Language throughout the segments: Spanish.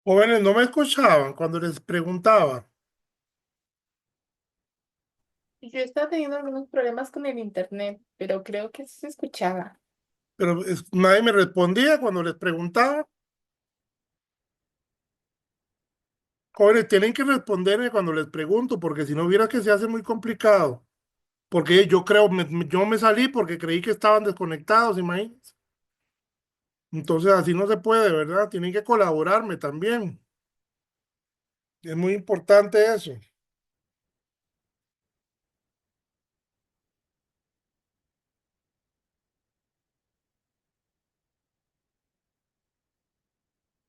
Jóvenes, no me escuchaban cuando les preguntaba, Yo estaba teniendo algunos problemas con el internet, pero creo que sí se escuchaba. pero nadie me respondía cuando les preguntaba. Jóvenes, tienen que responderme cuando les pregunto, porque si no viera que se hace muy complicado. Porque yo creo, yo me salí porque creí que estaban desconectados, imagínense. Entonces así no se puede, ¿verdad? Tienen que colaborarme también. Es muy importante eso.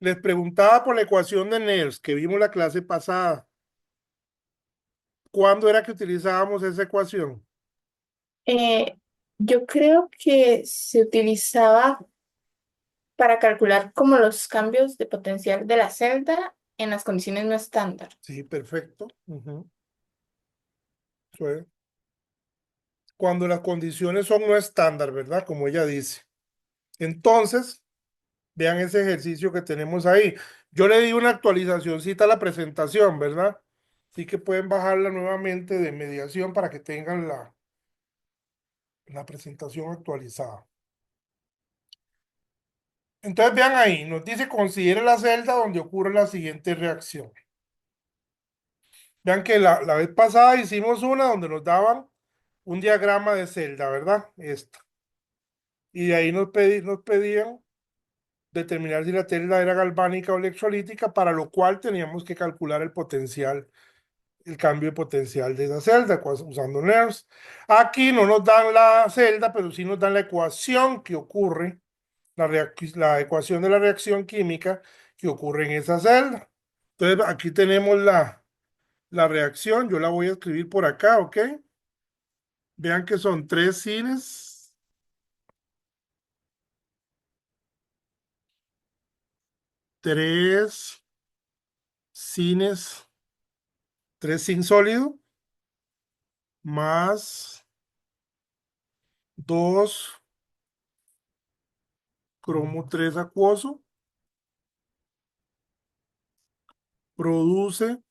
Les preguntaba por la ecuación de Nernst, que vimos la clase pasada. ¿Cuándo era que utilizábamos esa ecuación? Eh, yo creo que se utilizaba para calcular como los cambios de potencial de la celda en las condiciones no estándar. Sí, perfecto. Fue cuando las condiciones son no estándar, ¿verdad? Como ella dice. Entonces, vean ese ejercicio que tenemos ahí. Yo le di una actualizacióncita a la presentación, ¿verdad? Así que pueden bajarla nuevamente de mediación para que tengan la presentación actualizada. Entonces, vean ahí, nos dice considere la celda donde ocurre la siguiente reacción. Vean que la vez pasada hicimos una donde nos daban un diagrama de celda, ¿verdad? Esta. Y de ahí nos pedían determinar si la celda era galvánica o electrolítica, para lo cual teníamos que calcular el potencial, el cambio de potencial de esa celda usando NERS. Aquí no nos dan la celda, pero sí nos dan la ecuación que ocurre, la ecuación de la reacción química que ocurre en esa celda. Entonces aquí tenemos la reacción, yo la voy a escribir por acá, ¿ok? Vean que son tres cines, tres cines, tres sin sólido, más dos cromo 3 acuoso, produce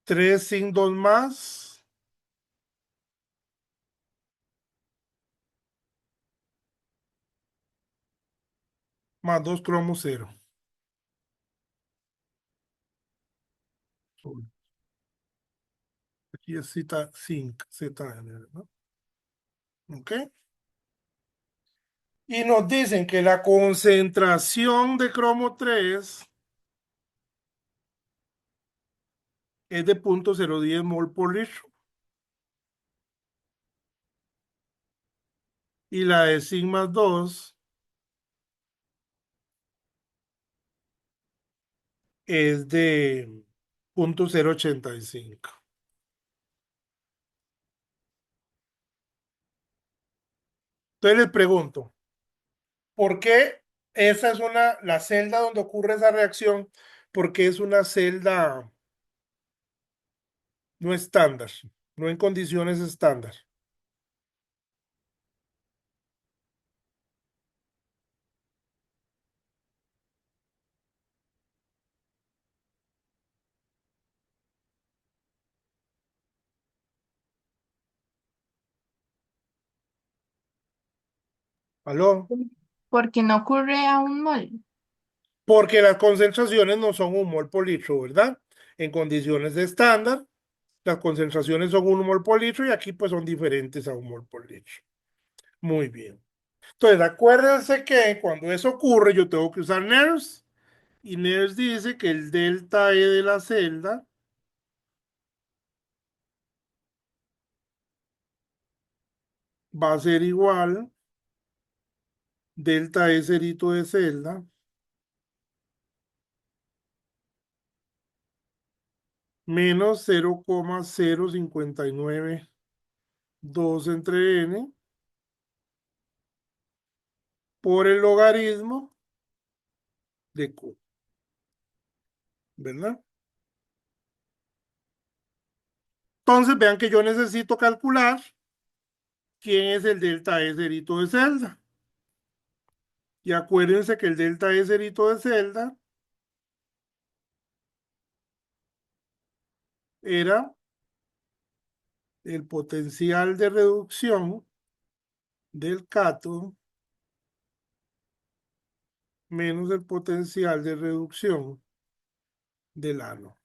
3 sin 2 más, más 2 cromo cero. Aquí es Z, zinc, ZN, ¿no? ¿Ok? Y nos dicen que la concentración de cromo 3 es de 0.010 mol por litro y la de zinc más 2 es de 0.085. Entonces les pregunto, ¿por qué esa es la celda donde ocurre esa reacción? Porque es una celda no estándar, no en condiciones estándar. ¿Aló? Porque no ocurre a un mol. Porque las concentraciones no son un mol por litro, ¿verdad? En condiciones estándar, las concentraciones son un mol por litro y aquí pues son diferentes a un mol por litro. Muy bien. Entonces, acuérdense que cuando eso ocurre, yo tengo que usar NERS y NERS dice que el delta E de la celda va a ser igual delta E cerito de celda menos 0,0592 entre n por el logaritmo de Q, ¿verdad? Entonces vean que yo necesito calcular quién es el delta E cerito de celda. Y acuérdense que el delta S cerito de celda era el potencial de reducción del cátodo menos el potencial de reducción del ánodo.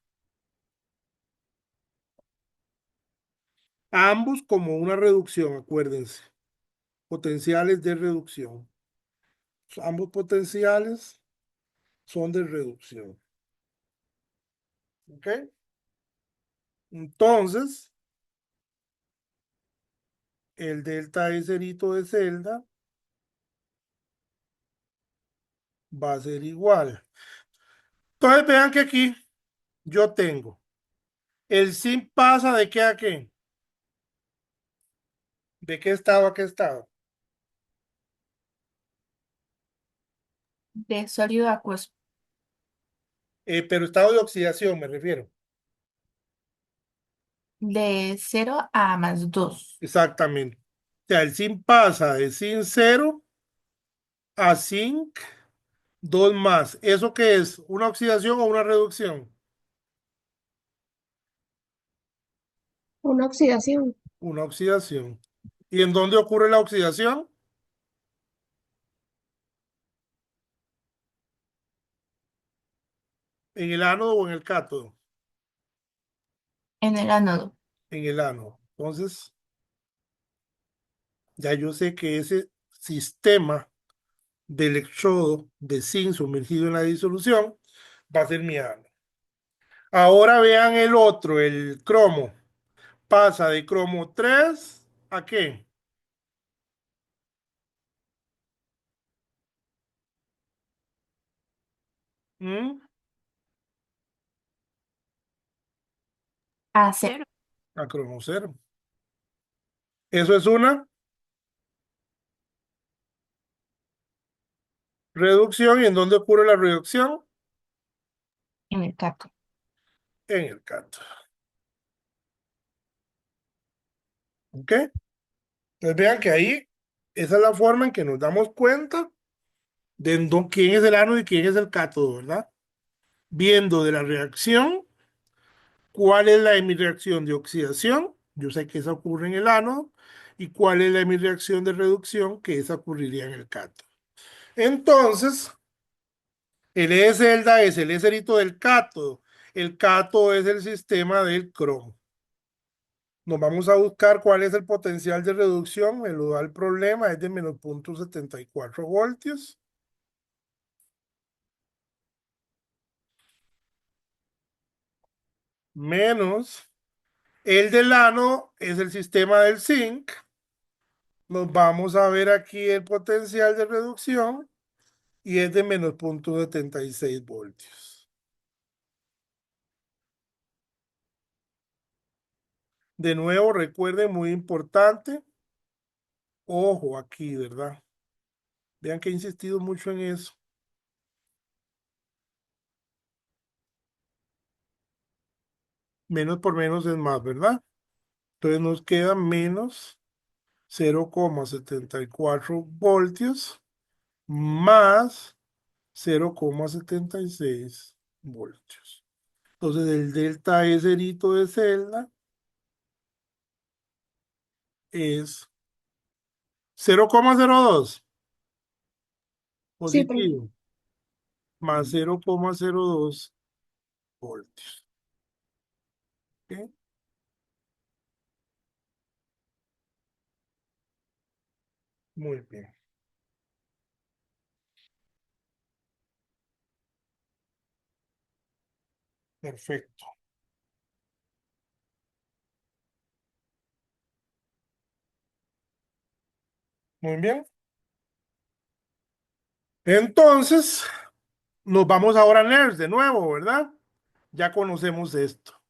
Ambos como una reducción, acuérdense. Potenciales de reducción. Ambos potenciales son de reducción. ¿Ok? Entonces, el delta S cerito de celda va a ser igual. Entonces, vean que aquí yo tengo el sin pasa de qué a qué. ¿De qué estado a qué estado? De sólido acuoso. Pero estado de oxidación me refiero. De 0 a +2. Exactamente. O sea, el sin pasa de sin cero a zinc 2 más. ¿Eso qué es? ¿Una oxidación o una reducción? Una oxidación. Una oxidación. ¿Y en dónde ocurre la oxidación? ¿En el ánodo o en el cátodo? En el ánodo. En el ánodo. Entonces, ya yo sé que ese sistema de electrodo de zinc sumergido en la disolución va a ser mi ánodo. Ahora vean el otro, el cromo. Pasa de cromo 3 ¿a qué? ¿Mm? A 0. A cromo cero. Eso es una reducción. ¿Y en dónde ocurre la reducción? En el cátodo. En el cátodo. ¿Ok? Entonces vean que ahí, esa es la forma en que nos damos cuenta de quién es el ánodo y quién es el cátodo, ¿verdad? Viendo de la reacción, cuál es la reacción de oxidación, yo sé que esa ocurre en el ánodo, y cuál es la reacción de reducción, que esa ocurriría en el cátodo. Entonces, el E celda es el eserito del cátodo. El cátodo es el sistema del cromo. Nos vamos a buscar cuál es el potencial de reducción. Me lo da el problema, es de menos 0,74 voltios. Menos el del ánodo es el sistema del zinc. Nos vamos a ver aquí el potencial de reducción y es de menos 0,76 voltios. De nuevo, recuerden, muy importante, ojo aquí, ¿verdad? Vean que he insistido mucho en eso. Menos por menos es más, ¿verdad? Entonces nos queda menos 0,74 voltios más 0,76 voltios. Entonces el delta E cerito de celda es 0,02 Sí, pero positivo más 0,02 voltios. ¿Ok? Muy bien, perfecto. Muy bien. Entonces, nos vamos ahora a NERS de nuevo, ¿verdad? Ya conocemos esto.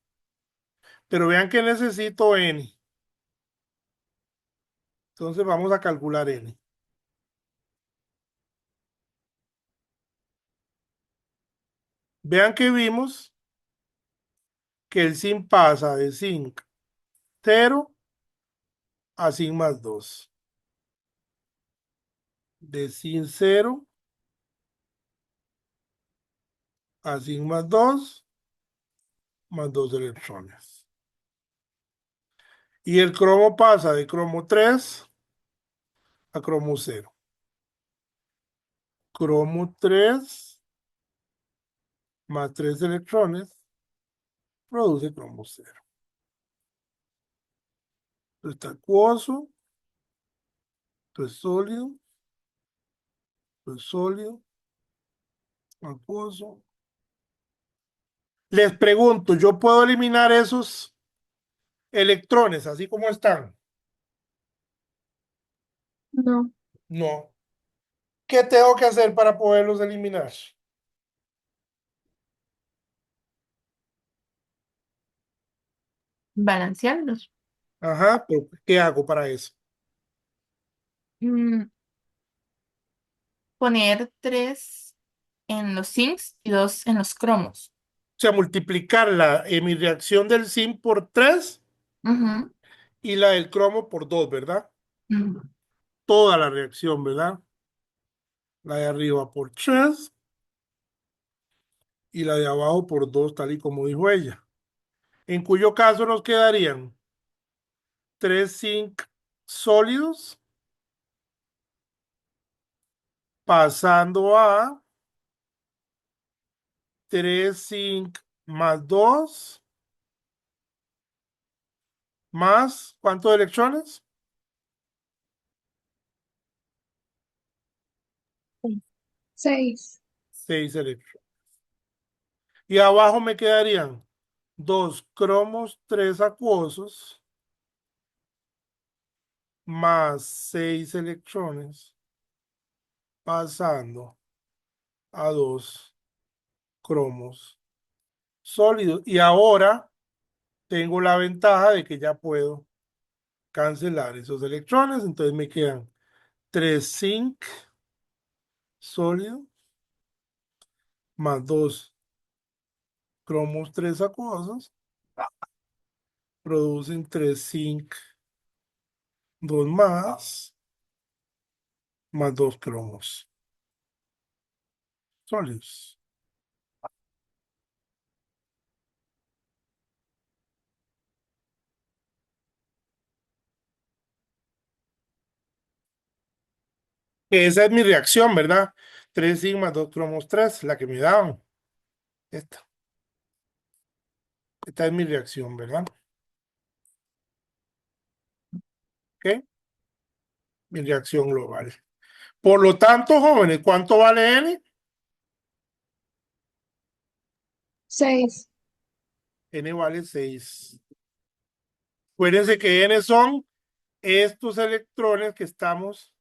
Pero vean que necesito N. Entonces vamos a calcular N. Vean que vimos que el zinc pasa de zinc 0 a zinc más 2. De zinc 0 A zinc más dos electrones. Y el cromo pasa de cromo 3 a cromo 0. Cromo 3 más 3 electrones produce cromo 0. Entonces está acuoso, esto es sólido, acuoso. Les pregunto, ¿yo puedo eliminar esos electrones así como están? No. No. ¿Qué tengo que hacer para poderlos eliminar? Balancearlos. Ajá, pero ¿qué hago para eso? Mm, poner tres en los zincs y dos en los cromos. O sea, multiplicar mi reacción del zinc por 3 Ujú, y la del cromo por 2, ¿verdad? ujú. Toda la reacción, ¿verdad? La de arriba por 3 y la de abajo por 2, tal y como dijo ella. En cuyo caso nos quedarían 3 zinc sólidos pasando a 3 zinc más 2 más, ¿cuántos electrones? 6. 6 electrones. Y abajo me quedarían 2 cromos, 3 acuosos, más 6 electrones, pasando a 2 cromos sólidos. Y ahora tengo la ventaja de que ya puedo cancelar esos electrones, entonces me quedan 3 zinc sólidos más 2 cromos 3 acuosos, producen 3 zinc, 2 más 2 cromos sólidos. Esa es mi reacción, ¿verdad? 3 zinc más 2 cromos 3, la que me daban. Esta, esta es mi reacción, ¿verdad? ¿Ok? Mi reacción global. Por lo tanto, jóvenes, ¿cuánto vale N? 6. N vale 6. Acuérdense que N son estos electrones que estamos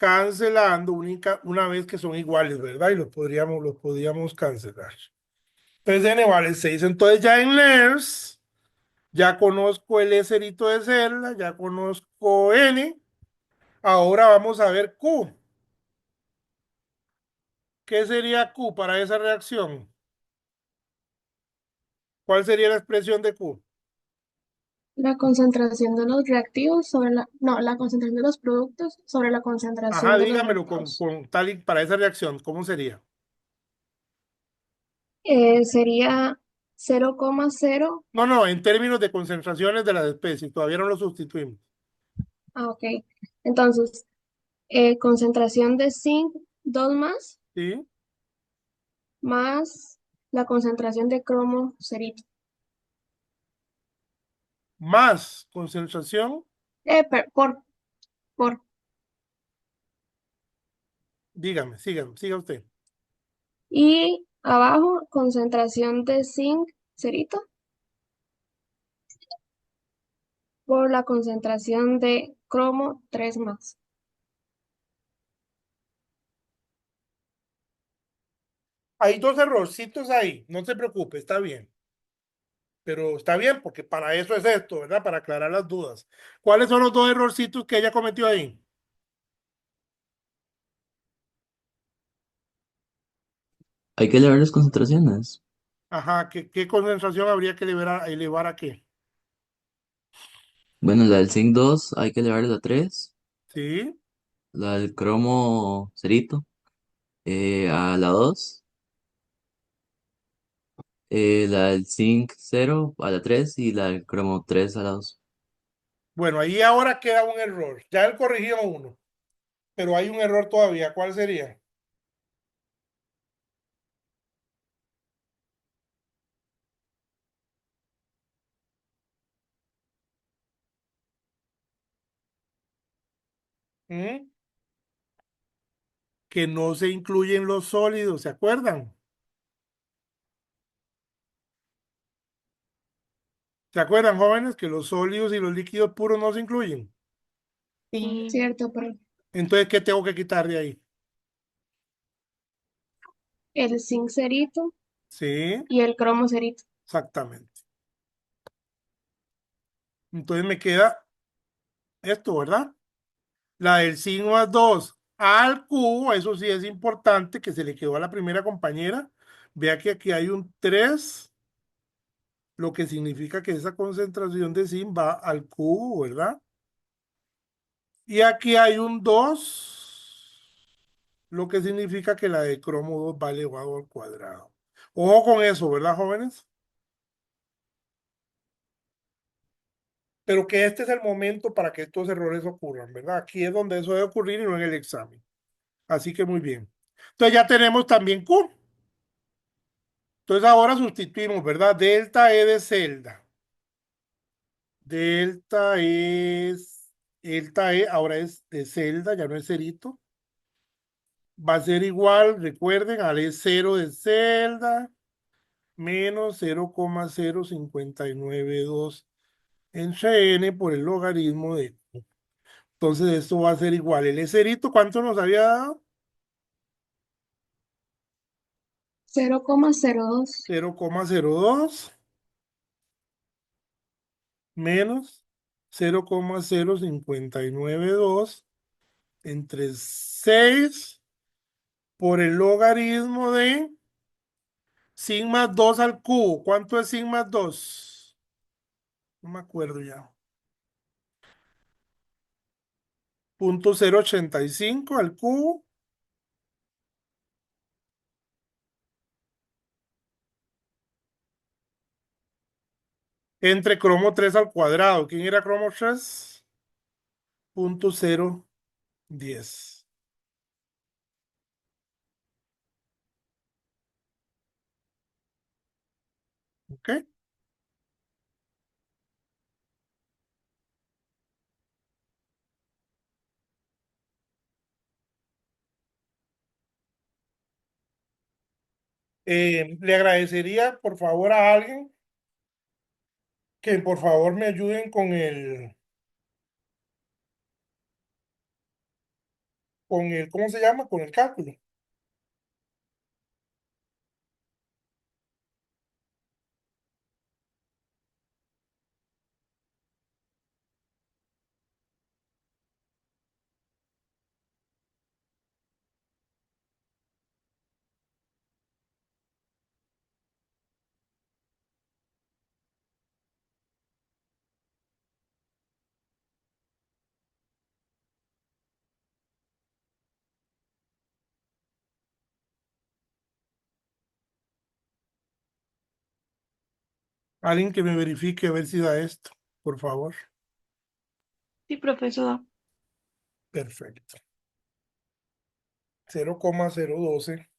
cancelando una vez que son iguales, ¿verdad? Y los podríamos cancelar. Entonces N vale 6. Entonces ya en LERS, ya conozco el eserito de celda, ya conozco N. Ahora vamos a ver Q. ¿Qué sería Q para esa reacción? ¿Cuál sería la expresión de Q? La concentración de los reactivos sobre la, no, la concentración de los productos sobre la Ajá, concentración de los dígamelo con, reactivos. con tal y para esa reacción, ¿cómo sería? Sería 0,0. No, no, en términos de concentraciones de las especies, todavía no lo sustituimos. Ah, ok. Entonces, concentración de zinc 2 ¿Sí? más la concentración de cromo cerito. Más concentración, Por. dígame, siga usted. Y abajo, concentración de zinc cerito por la concentración de cromo 3 más. Hay dos errorcitos ahí, no se preocupe, está bien. Pero está bien porque para eso es esto, ¿verdad? Para aclarar las dudas. ¿Cuáles son los dos errorcitos que ella cometió ahí? Hay que elevar las concentraciones. Ajá, ¿qué concentración habría que elevar a qué? Bueno, la del zinc 2 hay que elevarla a 3. ¿Sí? La del cromo cerito a la 2. La del zinc 0 a la 3 y la del cromo 3 a la 2. Bueno, ahí ahora queda un error. Ya él corrigió uno, pero hay un error todavía. ¿Cuál sería? ¿Mm? Que no se incluyen los sólidos, ¿se acuerdan? ¿Se acuerdan, jóvenes, que los sólidos y los líquidos puros no se incluyen? Sí. Cierto, pero Entonces, ¿qué tengo que quitar de ahí? el zinc cerito Sí, y el cromo cerito. exactamente. Entonces me queda esto, ¿verdad? La del signo más 2 al cubo, eso sí es importante que se le quedó a la primera compañera. Vea que aquí hay un 3, lo que significa que esa concentración de zinc va al cubo, ¿verdad? Y aquí hay un 2, lo que significa que la de cromo 2 va elevado al cuadrado. Ojo con eso, ¿verdad, jóvenes? Pero que este es el momento para que estos errores ocurran, ¿verdad? Aquí es donde eso debe ocurrir y no en el examen. Así que muy bien. Entonces ya tenemos también Q. Entonces ahora sustituimos, ¿verdad? Delta E de celda. Delta es, delta E ahora es de celda, ya no es cerito. Va a ser igual, recuerden, al E0 de celda menos 0,0592 entre n por el logaritmo de Q. Entonces esto va a ser igual. El E cerito, ¿cuánto nos había dado? 0,02. 0,02 menos 0,0592 entre 6 por el logaritmo de sin más 2 al cubo. ¿Cuánto es sin más 2? No me acuerdo ya. 0,085 al cubo entre cromo 3 al cuadrado. ¿Quién era cromo 3? 0,010. ¿Ok? Le agradecería por favor a alguien que por favor me ayuden con el, ¿cómo se llama? Con el cálculo. Alguien que me verifique a ver si da esto, por favor. Sí, profesor. Perfecto. 0,012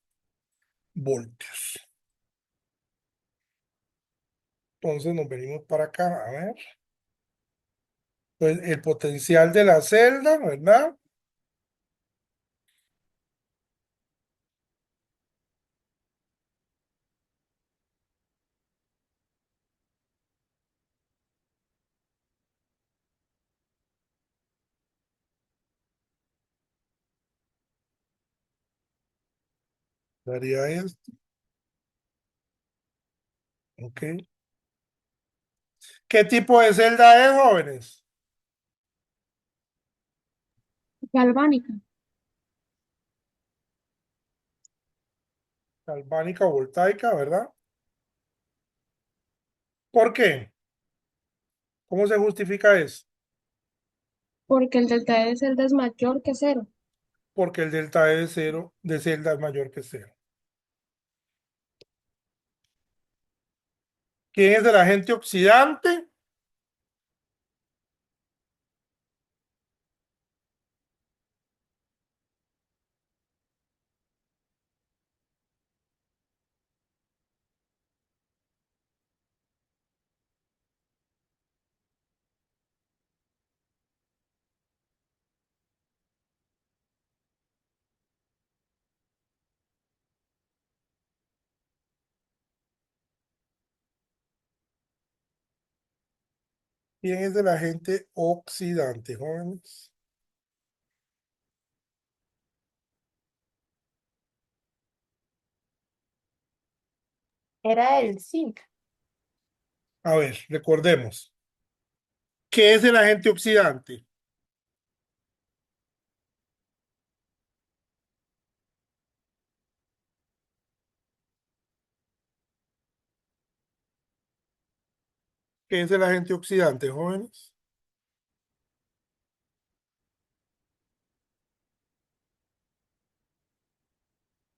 voltios. Entonces nos venimos para acá, a ver. Pues el potencial de la celda, ¿verdad? Daría esto, ok. ¿Qué tipo de celda es, jóvenes? Galvánica. Galvánica o voltaica, ¿verdad? ¿Por qué? ¿Cómo se justifica eso? Porque el delta E de celda es mayor que cero. Porque el delta E de cero de celda es mayor que cero. ¿Quién es el agente oxidante? ¿Quién es el agente oxidante, jóvenes? Era el zinc. A ver, recordemos. ¿Qué es el agente oxidante? ¿Qué es el agente oxidante, jóvenes?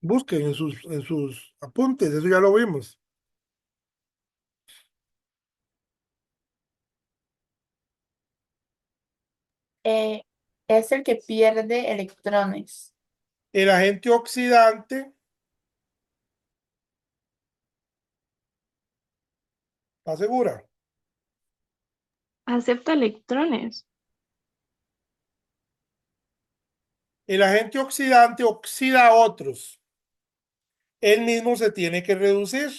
Busquen en sus apuntes, eso ya lo vimos. Eh, es el que pierde electrones. El agente oxidante, ¿está segura? Acepta electrones. El agente oxidante oxida a otros. Él mismo se tiene que reducir.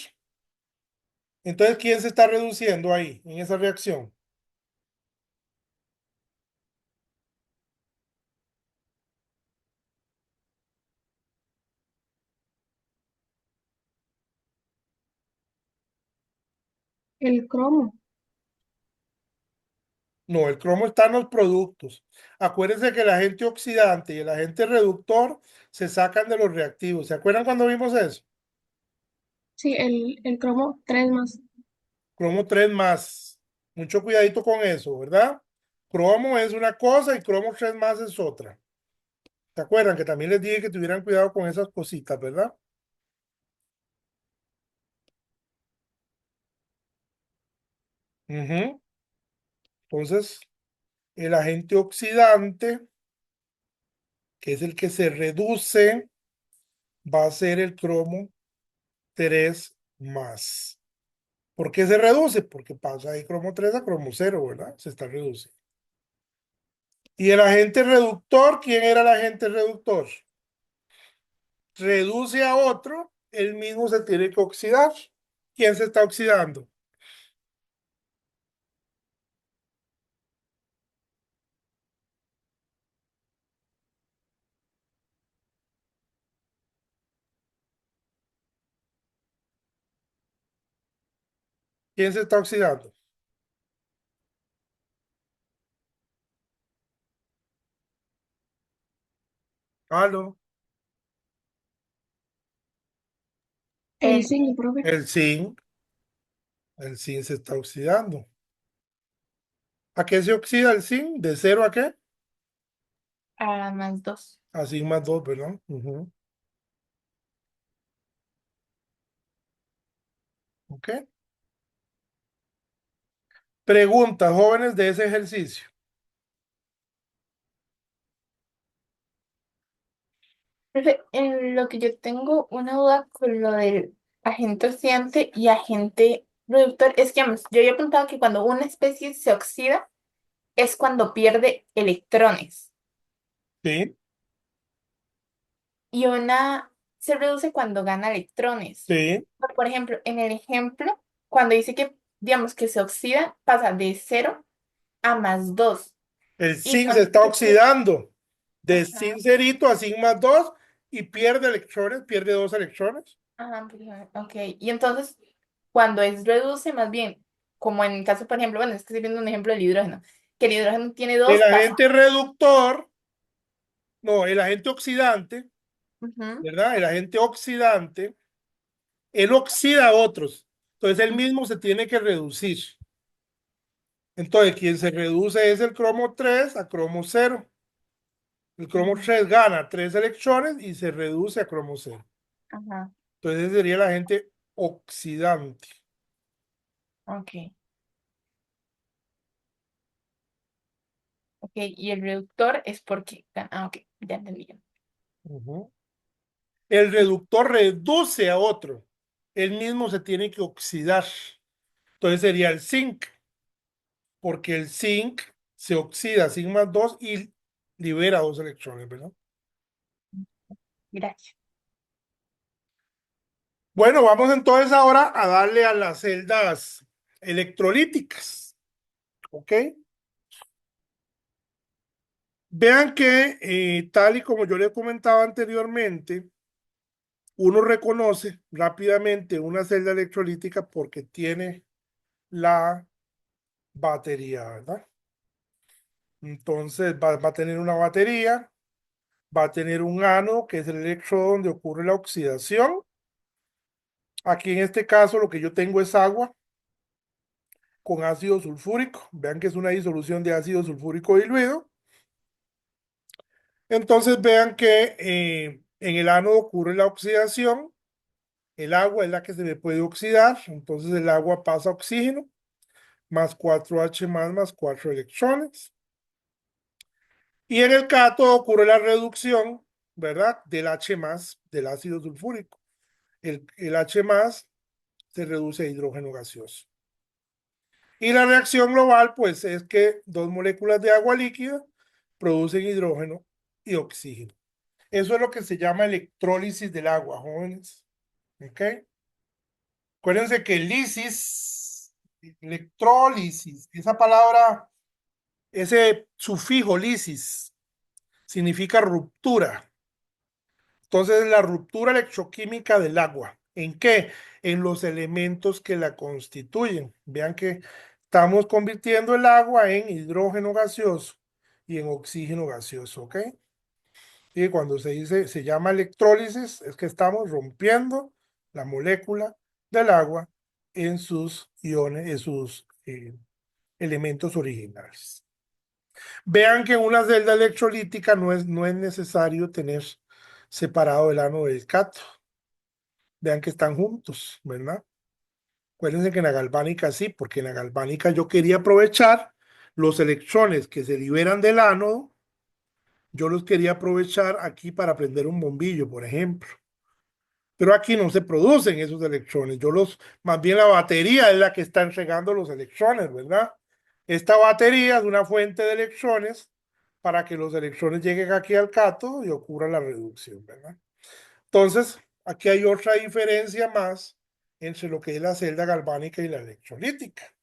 Entonces, ¿quién se está reduciendo ahí, en esa reacción? El cromo. No, el cromo está en los productos. Acuérdense que el agente oxidante y el agente reductor se sacan de los reactivos. ¿Se acuerdan cuando vimos eso? Sí, el cromo 3 más. Cromo 3 más. Mucho cuidadito con eso, ¿verdad? Cromo es una cosa y cromo 3 más es otra. ¿Se acuerdan que también les dije que tuvieran cuidado con esas cositas, ¿verdad? Ujú. Entonces, el agente oxidante, que es el que se reduce, va a ser el cromo 3 más. ¿Por qué se reduce? Porque pasa de cromo 3 a cromo 0, ¿verdad? Se está reduciendo. ¿Y el agente reductor? ¿Quién era el agente reductor? Reduce a otro, él mismo se tiene que oxidar. ¿Quién se está oxidando? ¿Quién se está oxidando? ¿Aló? El El zinc, profe. El zinc. El zinc se está oxidando. ¿A qué se oxida el zinc? ¿De cero a qué? a más 2. A zinc más 2, ¿verdad? Ujú. ¿Ok? Preguntas, jóvenes, de ese ejercicio. Profe, en lo que yo tengo una duda con lo del agente oxidante y agente reductor es que, vamos, yo había apuntado que cuando una especie se oxida es cuando pierde electrones Sí, y una se reduce cuando gana electrones. sí. Por ejemplo, en el ejemplo, cuando dice que, digamos, que se oxida, pasa de 0 a más 2. El Y zinc se cuando está dice que... oxidando de zinc Ajá, cerito a zinc más 2 y pierde electrones, pierde 2 electrones. ajá, ok. Y entonces, cuando es reduce, más bien, como en el caso, por ejemplo, bueno, es que estoy viendo un ejemplo del hidrógeno, que el hidrógeno tiene El 2, pasa. agente reductor, no, el agente oxidante, Ujú, ¿verdad? El agente oxidante, él oxida a otros. Entonces él mismo se tiene que reducir. Entonces quien se reduce es el cromo 3 a cromo 0. El cromo ujú, 3 gana 3 electrones y se reduce a cromo 0. ajá. Entonces ese sería el agente oxidante. Ok, ok. Y el reductor es porque... ok, ya entendí. Ujú. El reductor reduce a otro. Él mismo se tiene que oxidar. Entonces sería el zinc, porque el zinc se oxida zinc más 2 y libera 2 electrones, ¿verdad? Gracias. Bueno, vamos entonces ahora a darle a las celdas electrolíticas, ¿ok? Vean que tal y como yo les comentaba anteriormente, uno reconoce rápidamente una celda electrolítica porque tiene la batería, ¿verdad? Entonces va a tener una batería, va a tener un ánodo, que es el electrodo donde ocurre la oxidación. Aquí en este caso lo que yo tengo es agua con ácido sulfúrico. Vean que es una disolución de ácido sulfúrico diluido. Entonces vean que en el ánodo ocurre la oxidación. El agua es la que se le puede oxidar. Entonces el agua pasa a oxígeno más 4H más 4 electrones. Y en el cátodo ocurre la reducción, ¿verdad? Del H más del ácido sulfúrico. El H más se reduce a hidrógeno gaseoso. Y la reacción global, pues, es que dos moléculas de agua líquida producen hidrógeno y oxígeno. Eso es lo que se llama electrólisis del agua, jóvenes. ¿Ok? Acuérdense que lisis, electrólisis, esa palabra, ese sufijo lisis, significa ruptura. Entonces, la ruptura electroquímica del agua. ¿En qué? En los elementos que la constituyen. Vean que estamos convirtiendo el agua en hidrógeno gaseoso y en oxígeno gaseoso, ¿ok? Y cuando se dice, se llama electrólisis, es que estamos rompiendo la molécula del agua en sus iones, en sus elementos originales. Vean que en una celda electrolítica no es necesario tener separado el ánodo del cátodo. Vean que están juntos, ¿verdad? Acuérdense que en la galvánica sí, porque en la galvánica yo quería aprovechar los electrones que se liberan del ánodo, yo los quería aprovechar aquí para prender un bombillo, por ejemplo. Pero aquí no se producen esos electrones. Más bien la batería es la que está entregando los electrones, ¿verdad? Esta batería es una fuente de electrones para que los electrones lleguen aquí al cátodo y ocurra la reducción, ¿verdad? Entonces, aquí hay otra diferencia más entre lo que es la celda galvánica y la electrolítica,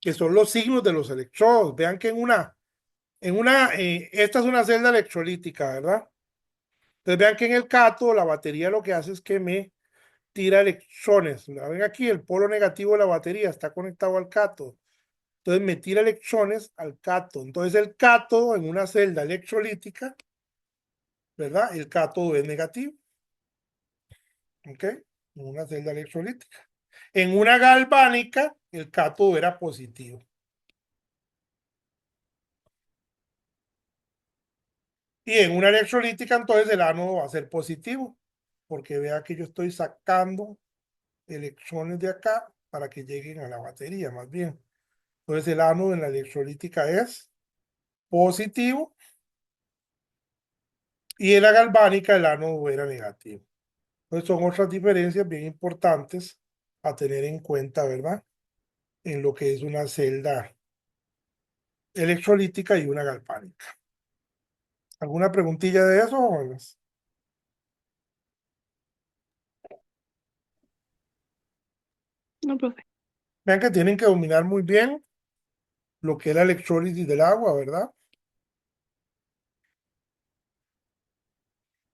que son los signos de los electrodos. Vean que esta es una celda electrolítica, ¿verdad? Entonces vean que en el cátodo la batería lo que hace es que me tira electrones. ¿La ven aquí? El polo negativo de la batería está conectado al cátodo. Entonces me tira electrones al cátodo. Entonces el cátodo en una celda electrolítica, ¿verdad? El cátodo es negativo. ¿Ok? En una celda electrolítica. En una galvánica, el cátodo era positivo. Y en una electrolítica, entonces el ánodo va a ser positivo. Porque vea que yo estoy sacando electrones de acá para que lleguen a la batería, más bien. Entonces el ánodo en la electrolítica es positivo y en la galvánica el ánodo era negativo. Entonces son otras diferencias bien importantes a tener en cuenta, ¿verdad? En lo que es una celda electrolítica y una galvánica. ¿Alguna preguntilla de eso, jóvenes? No, profe. Vean que tienen que dominar muy bien lo que es la electrólisis del agua, ¿verdad?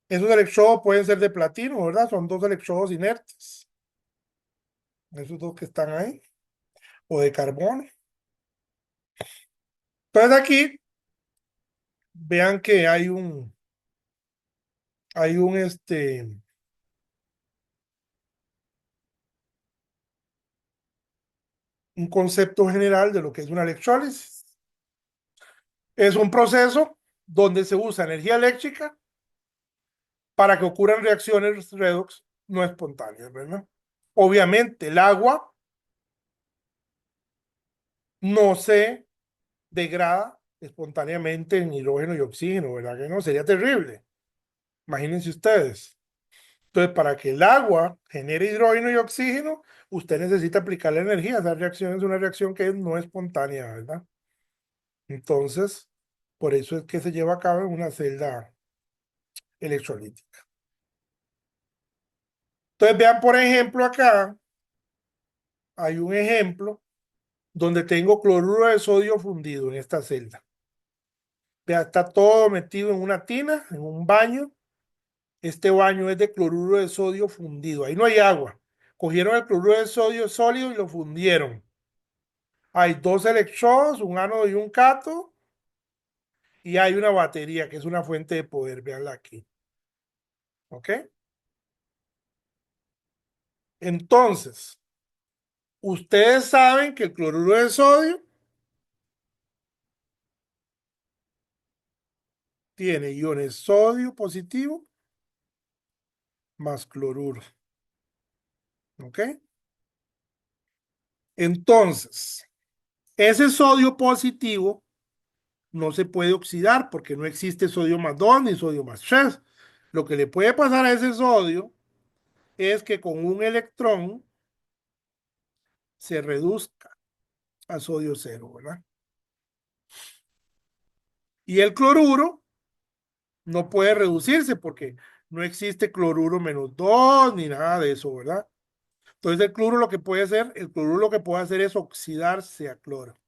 Esos electrodos pueden ser de platino, ¿verdad? Son dos electrodos inertes. Esos dos que están ahí. O de carbono. Entonces aquí, vean que hay un concepto general de lo que es una electrólisis. Es un proceso donde se usa energía eléctrica para que ocurran reacciones redox no espontáneas, ¿verdad? Obviamente, el agua no se degrada espontáneamente en hidrógeno y oxígeno, ¿verdad que no? Sería terrible. Imagínense ustedes. Entonces, para que el agua genere hidrógeno y oxígeno, usted necesita aplicarle energía. Esa reacción es una reacción que no es espontánea, ¿verdad? Entonces, por eso es que se lleva a cabo en una celda electrolítica. Entonces, vean, por ejemplo, acá hay un ejemplo donde tengo cloruro de sodio fundido en esta celda. Vea, está todo metido en una tina, en un baño. Este baño es de cloruro de sodio fundido. Ahí no hay agua. Cogieron el cloruro de sodio sólido y lo fundieron. Hay dos electrodos, un ánodo y un cátodo. Y hay una batería que es una fuente de poder. Veanla aquí. ¿Ok? Entonces, ustedes saben que el cloruro de sodio tiene iones sodio positivo más cloruro. ¿Ok? Entonces, ese sodio positivo no se puede oxidar porque no existe sodio más 2 ni sodio más 3. Lo que le puede pasar a ese sodio es que con un electrón se reduzca a sodio cero, ¿verdad? Y el cloruro no puede reducirse porque no existe cloruro menos 2 ni nada de eso, ¿verdad? Entonces el cloruro lo que puede hacer, el cloruro lo que puede hacer es oxidarse a cloro.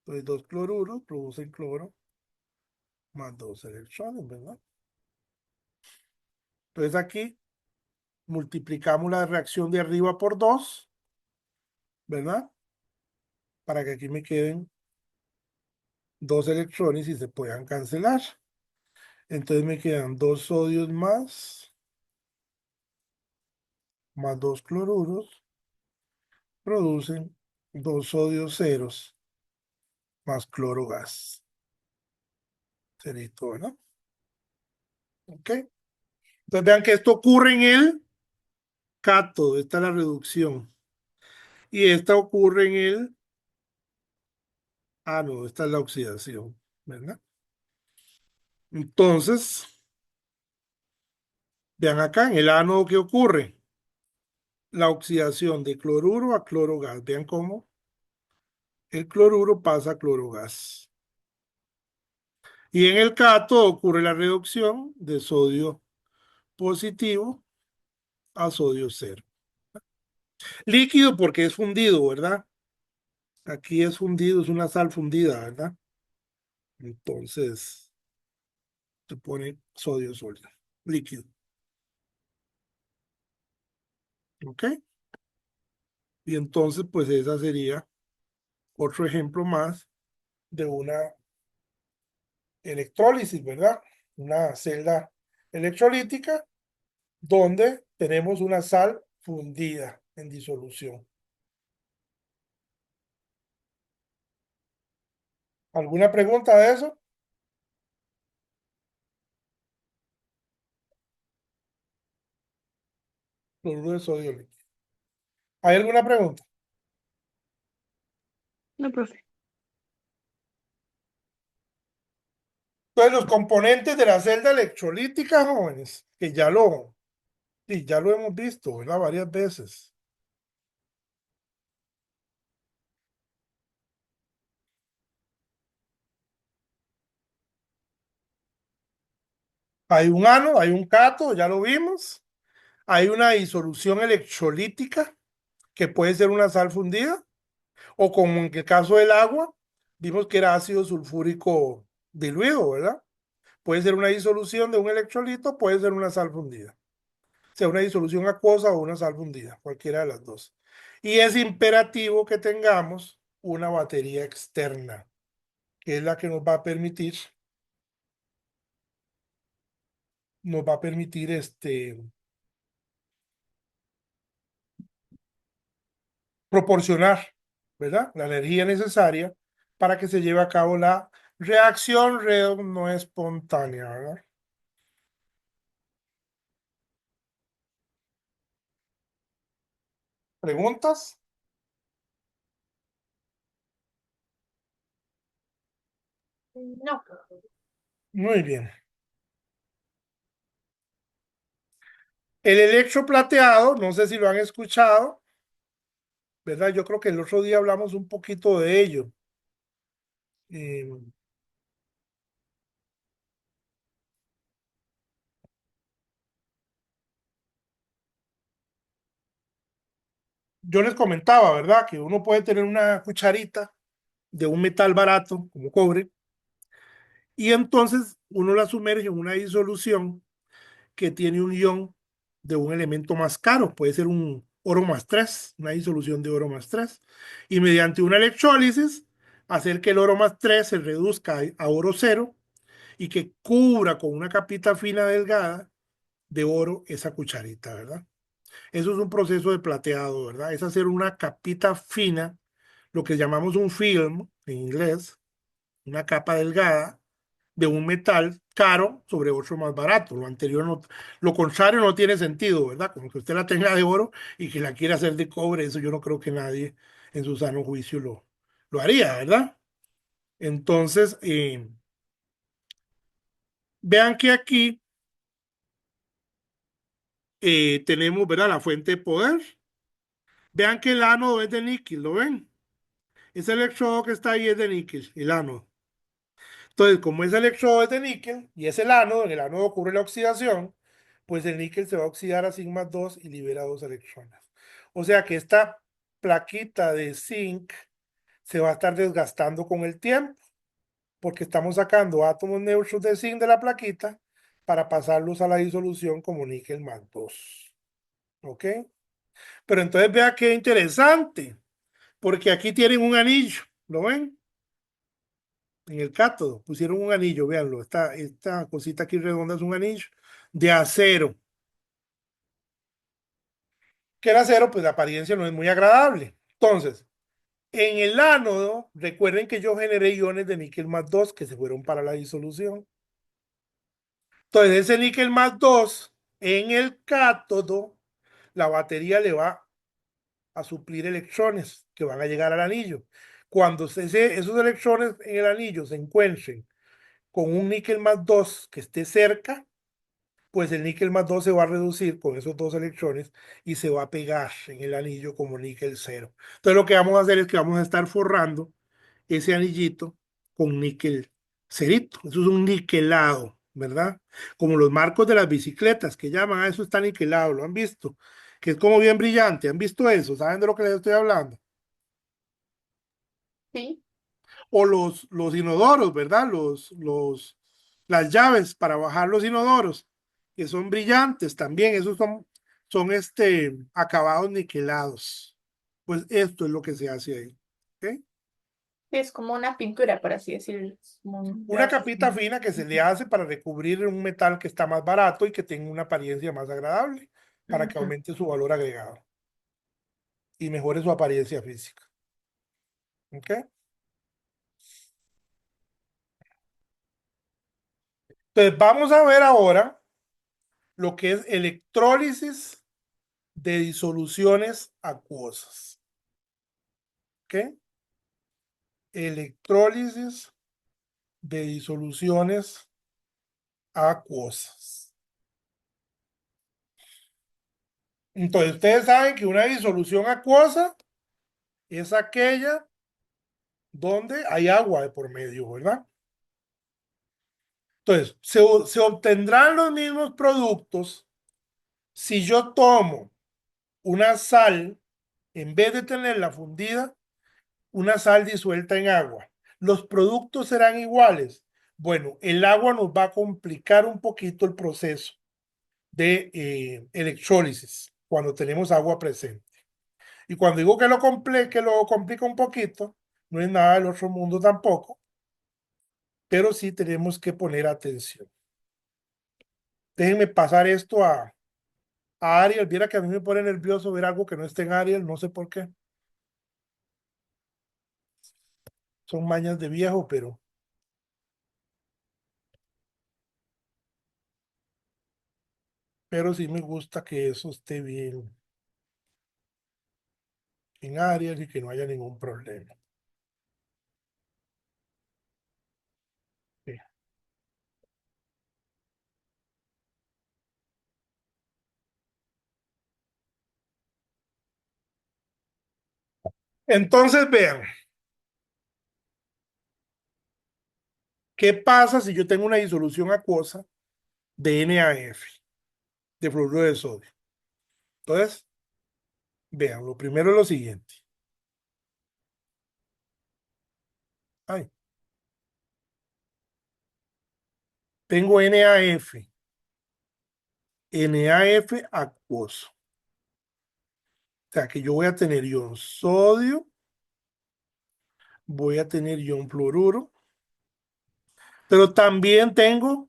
Entonces dos cloruros producen cloro más dos electrones, ¿verdad? Entonces aquí multiplicamos la reacción de arriba por 2, ¿verdad? Para que aquí me queden dos electrones y se puedan cancelar. Entonces me quedan dos sodios más dos cloruros, producen dos sodios ceros más cloro gas. Sería todo, ¿no? ¿Ok? Entonces vean que esto ocurre en el cátodo, esta es la reducción. Y esta ocurre en el ánodo, esta es la oxidación, ¿verdad? Entonces, vean acá, en el ánodo, ¿qué ocurre? La oxidación de cloruro a cloro gas. Vean cómo el cloruro pasa a cloro gas. Y en el cátodo ocurre la reducción de sodio positivo a sodio cero. Líquido porque es fundido, ¿verdad? Aquí es fundido, es una sal fundida, ¿verdad? Entonces se pone sodio sólido, líquido. ¿Ok? Y entonces, pues esa sería otro ejemplo más de una electrólisis, ¿verdad? Una celda electrolítica donde tenemos una sal fundida en disolución. ¿Alguna pregunta de eso? Cloruro de sodio líquido. ¿Hay alguna pregunta? No, profe. Entonces, los componentes de la celda electrolítica, jóvenes, que ya lo hemos visto, ¿verdad? Varias veces. Hay un ánodo, hay un cátodo, ya lo vimos. Hay una disolución electrolítica que puede ser una sal fundida, o como en el caso del agua, vimos que era ácido sulfúrico diluido, ¿verdad? Puede ser una disolución de un electrolito, puede ser una sal fundida. O sea, una disolución acuosa o una sal fundida, cualquiera de las dos. Y es imperativo que tengamos una batería externa, que es la que nos va a permitir proporcionar, ¿verdad? La energía necesaria para que se lleve a cabo la reacción redox no espontánea, ¿verdad? ¿Preguntas? No. Muy bien. El electro plateado, no sé si lo han escuchado, ¿verdad? Yo creo que el otro día hablamos un poquito de ello. Eh, yo les comentaba, ¿verdad? Que uno puede tener una cucharita de un metal barato, como cobre, y entonces uno la sumerge en una disolución que tiene un ion de un elemento más caro, puede ser un oro más 3, una disolución de oro más 3, y mediante una electrólisis hacer que el oro más 3 se reduzca a oro cero y que cubra con una capita fina delgada de oro esa cucharita, ¿verdad? Eso es un proceso de plateado, ¿verdad? Es hacer una capita fina, lo que llamamos un film en inglés, una capa delgada de un metal caro sobre otro más barato. Lo anterior no, lo contrario no tiene sentido, ¿verdad? Como que usted la tenga de oro y que la quiera hacer de cobre, eso yo no creo que nadie en su sano juicio lo haría, ¿verdad? Entonces, vean que aquí tenemos, ¿verdad? La fuente de poder. Vean que el ánodo es de níquel, ¿lo ven? Ese electrodo que está ahí es de níquel, el ánodo. Entonces, como ese electrodo es de níquel y es el ánodo, en el ánodo ocurre la oxidación, pues el níquel se va a oxidar a sigma 2 y libera dos electrones. O sea que esta plaquita de zinc se va a estar desgastando con el tiempo, porque estamos sacando átomos neutros de zinc de la plaquita para pasarlos a la disolución como níquel más 2. ¿Ok? Pero entonces vea qué interesante, porque aquí tienen un anillo, ¿lo ven? En el cátodo pusieron un anillo, véanlo, esta cosita aquí redonda es un anillo de acero. Que el acero, pues la apariencia no es muy agradable. Entonces, en el ánodo, recuerden que yo generé iones de níquel más 2 que se fueron para la disolución. Entonces, ese níquel más 2 en el cátodo, la batería le va a suplir electrones que van a llegar al anillo. Cuando esos electrones en el anillo se encuentren con un níquel más 2 que esté cerca, pues el níquel más 2 se va a reducir con esos dos electrones y se va a pegar en el anillo como níquel cero. Entonces lo que vamos a hacer es que vamos a estar forrando ese anillito con níquel cerito. Eso es un niquelado, ¿verdad? Como los marcos de las bicicletas que llaman a eso está niquelado, ¿lo han visto? Que es como bien brillante. ¿Han visto eso? ¿Saben de lo que les estoy hablando? Sí. O los inodoros, ¿verdad? Las llaves para bajar los inodoros, que son brillantes también, esos son acabados niquelados. Pues esto es lo que se hace ahí. ¿Ok? Es como una pintura, por así decirlo. Es como Una capita fina que se le hace para recubrir un metal que está más barato y que tenga una apariencia más agradable, para que Ujú. aumente su valor agregado y mejore su apariencia física. ¿Ok? Entonces vamos a ver ahora lo que es electrólisis de disoluciones acuosas. ¿Ok? Electrólisis de disoluciones acuosas. Entonces, ustedes saben que una disolución acuosa es aquella donde hay agua de por medio, ¿verdad? Entonces, se obtendrán los mismos productos si yo tomo una sal, en vez de tenerla fundida, una sal disuelta en agua. Los productos serán iguales. Bueno, el agua nos va a complicar un poquito el proceso de electrólisis cuando tenemos agua presente. Y cuando digo que lo complica un poquito, no es nada del otro mundo tampoco, pero sí tenemos que poner atención. Déjenme pasar esto a Ariel. Viera que a mí me pone nervioso ver algo que no esté en Ariel, no sé por qué. Son mañas de viejo, pero sí me gusta que eso esté bien en Ariel y que no haya ningún problema. Entonces, vean, ¿qué pasa si yo tengo una disolución acuosa de NaF, de fluoruro de sodio? Entonces, vean, lo primero es lo siguiente. Ay, tengo NaF acuoso. O sea que yo voy a tener ion sodio, voy a tener ion fluoruro, pero también tengo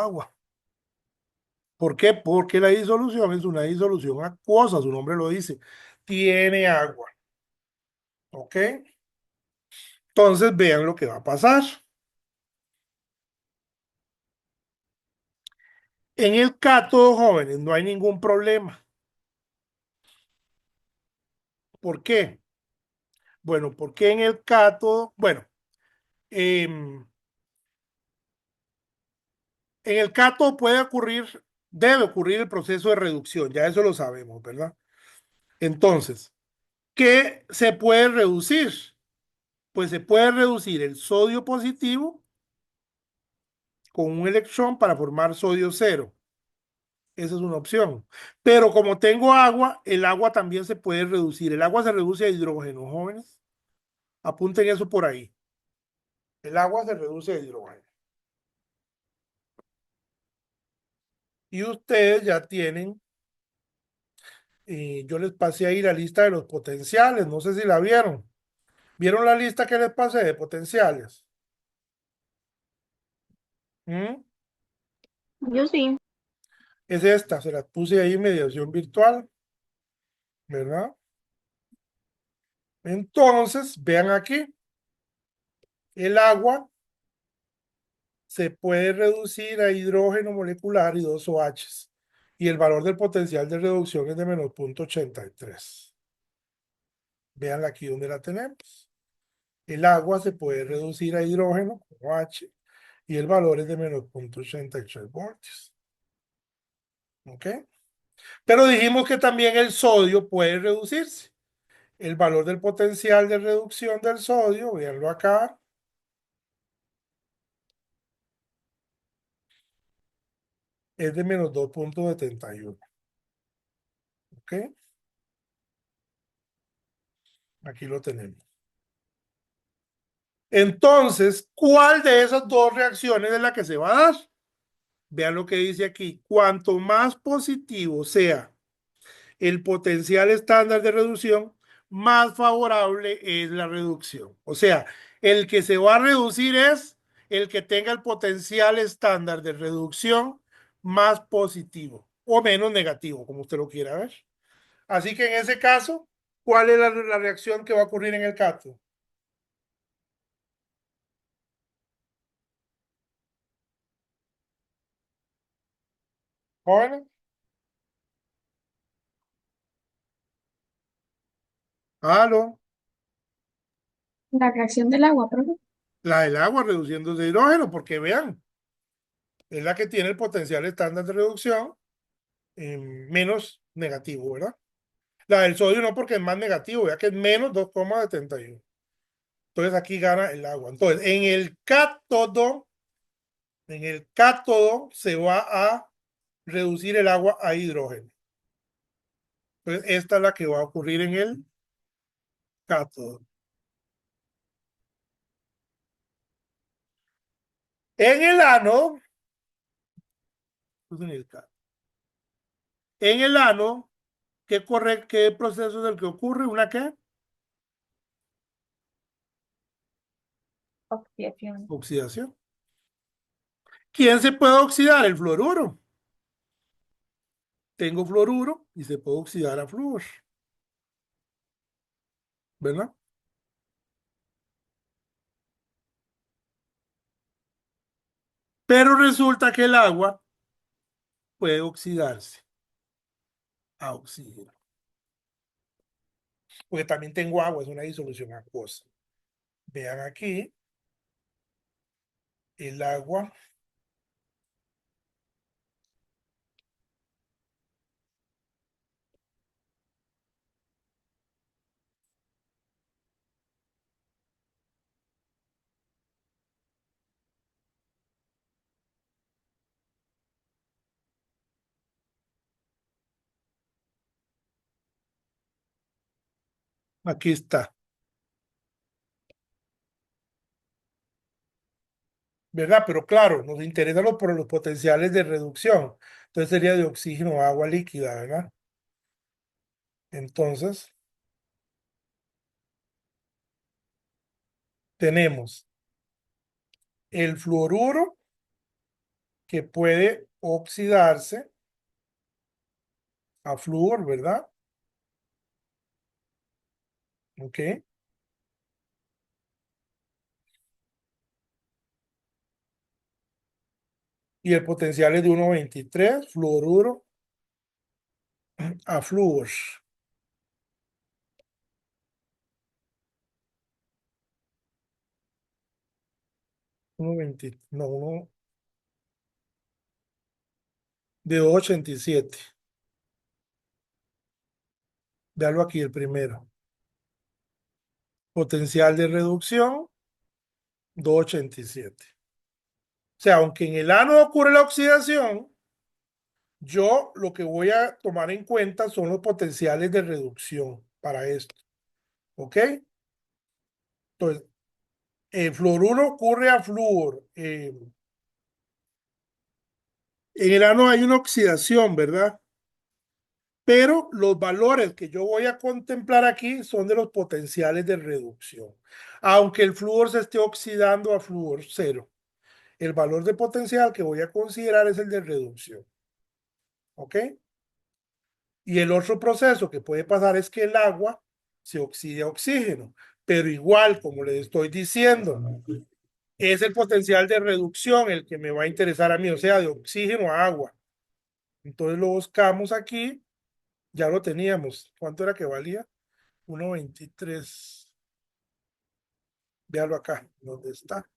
agua. ¿Por qué? Porque la disolución es una disolución acuosa, su nombre lo dice. Tiene agua. ¿Ok? Entonces vean lo que va a pasar. En el cátodo, jóvenes, no hay ningún problema. ¿Por qué? Bueno, porque en el cátodo, bueno, en el cátodo puede ocurrir, debe ocurrir el proceso de reducción, ya eso lo sabemos, ¿verdad? Entonces, ¿qué se puede reducir? Pues se puede reducir el sodio positivo con un electrón para formar sodio cero. Esa es una opción. Pero como tengo agua, el agua también se puede reducir. El agua se reduce a hidrógeno, jóvenes. Apunten eso por ahí. El agua se reduce a hidrógeno. Y ustedes ya tienen, yo les pasé ahí la lista de los potenciales. No sé si la vieron. ¿Vieron la lista que les pasé de potenciales? ¿Mm? Yo sí. Es esta, se las puse ahí en mediación virtual, ¿verdad? Entonces, vean aquí, el agua se puede reducir a hidrógeno molecular y dos OH. Y el valor del potencial de reducción es de menos 0,83. Veanla aquí donde la tenemos. El agua se puede reducir a hidrógeno con OH y el valor es de menos 0,83 voltios. ¿Ok? Pero dijimos que también el sodio puede reducirse. El valor del potencial de reducción del sodio, véanlo acá, es de menos 2,71. ¿Ok? Aquí lo tenemos. Entonces, ¿cuál de esas dos reacciones es la que se va a dar? Vean lo que dice aquí. Cuanto más positivo sea el potencial estándar de reducción, más favorable es la reducción. O sea, el que se va a reducir es el que tenga el potencial estándar de reducción más positivo o menos negativo, como usted lo quiera ver. Así que en ese caso, ¿cuál es la reacción que va a ocurrir en el cátodo? ¿Jóvenes? ¿Aló? La reacción del agua, profe. La del agua reduciendo de hidrógeno, porque vean, es la que tiene el potencial estándar de reducción menos negativo, ¿verdad? La del sodio no, porque es más negativo, ya que es menos 2,71. Entonces aquí gana el agua. Entonces, en el cátodo se va a reducir el agua a hidrógeno. Entonces, esta es la que va a ocurrir en el cátodo. En el ánodo, pues en el ánodo, ¿qué proceso es el que ocurre? ¿Una qué? Oxidación. Oxidación. ¿Quién se puede oxidar? El fluoruro. Tengo fluoruro y se puede oxidar a flúor, ¿verdad? Pero resulta que el agua puede oxidarse a oxígeno, porque también tengo agua, es una disolución acuosa. Vean aquí, el agua aquí está, ¿verdad? Pero claro, nos interesan los potenciales de reducción. Entonces sería de oxígeno a agua líquida, ¿verdad? Entonces, tenemos el fluoruro que puede oxidarse a flúor, ¿verdad? Ok. Y el potencial es de 1,23, fluoruro a flúor. 1,20, no, de 2,87. Véalo aquí el primero. Potencial de reducción, 2,87. O sea, aunque en el ánodo ocurre la oxidación, yo lo que voy a tomar en cuenta son los potenciales de reducción para esto. ¿Ok? Entonces, el fluoruro ocurre a flúor. En el ánodo hay una oxidación, ¿verdad? Pero los valores que yo voy a contemplar aquí son de los potenciales de reducción. Aunque el flúor se esté oxidando a flúor cero, el valor de potencial que voy a considerar es el de reducción. ¿Ok? Y el otro proceso que puede pasar es que el agua se oxide a oxígeno, pero igual, como le estoy diciendo, es el potencial de reducción el que me va a interesar a mí, o sea, de oxígeno a agua. Entonces lo buscamos aquí, ya lo teníamos. ¿Cuánto era que valía? 1,23. Véalo acá, ¿dónde está?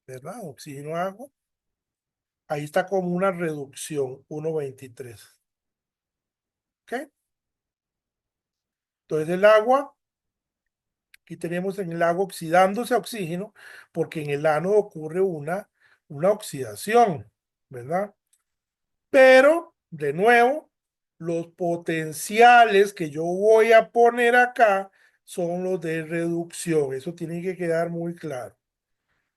¿Verdad? Oxígeno a agua. Ahí está como una reducción, 1,23. ¿Ok? Entonces el agua, aquí tenemos en el agua oxidándose a oxígeno, porque en el ánodo ocurre una oxidación, ¿verdad? Pero, de nuevo, los potenciales que yo voy a poner acá son los de reducción. Eso tiene que quedar muy claro.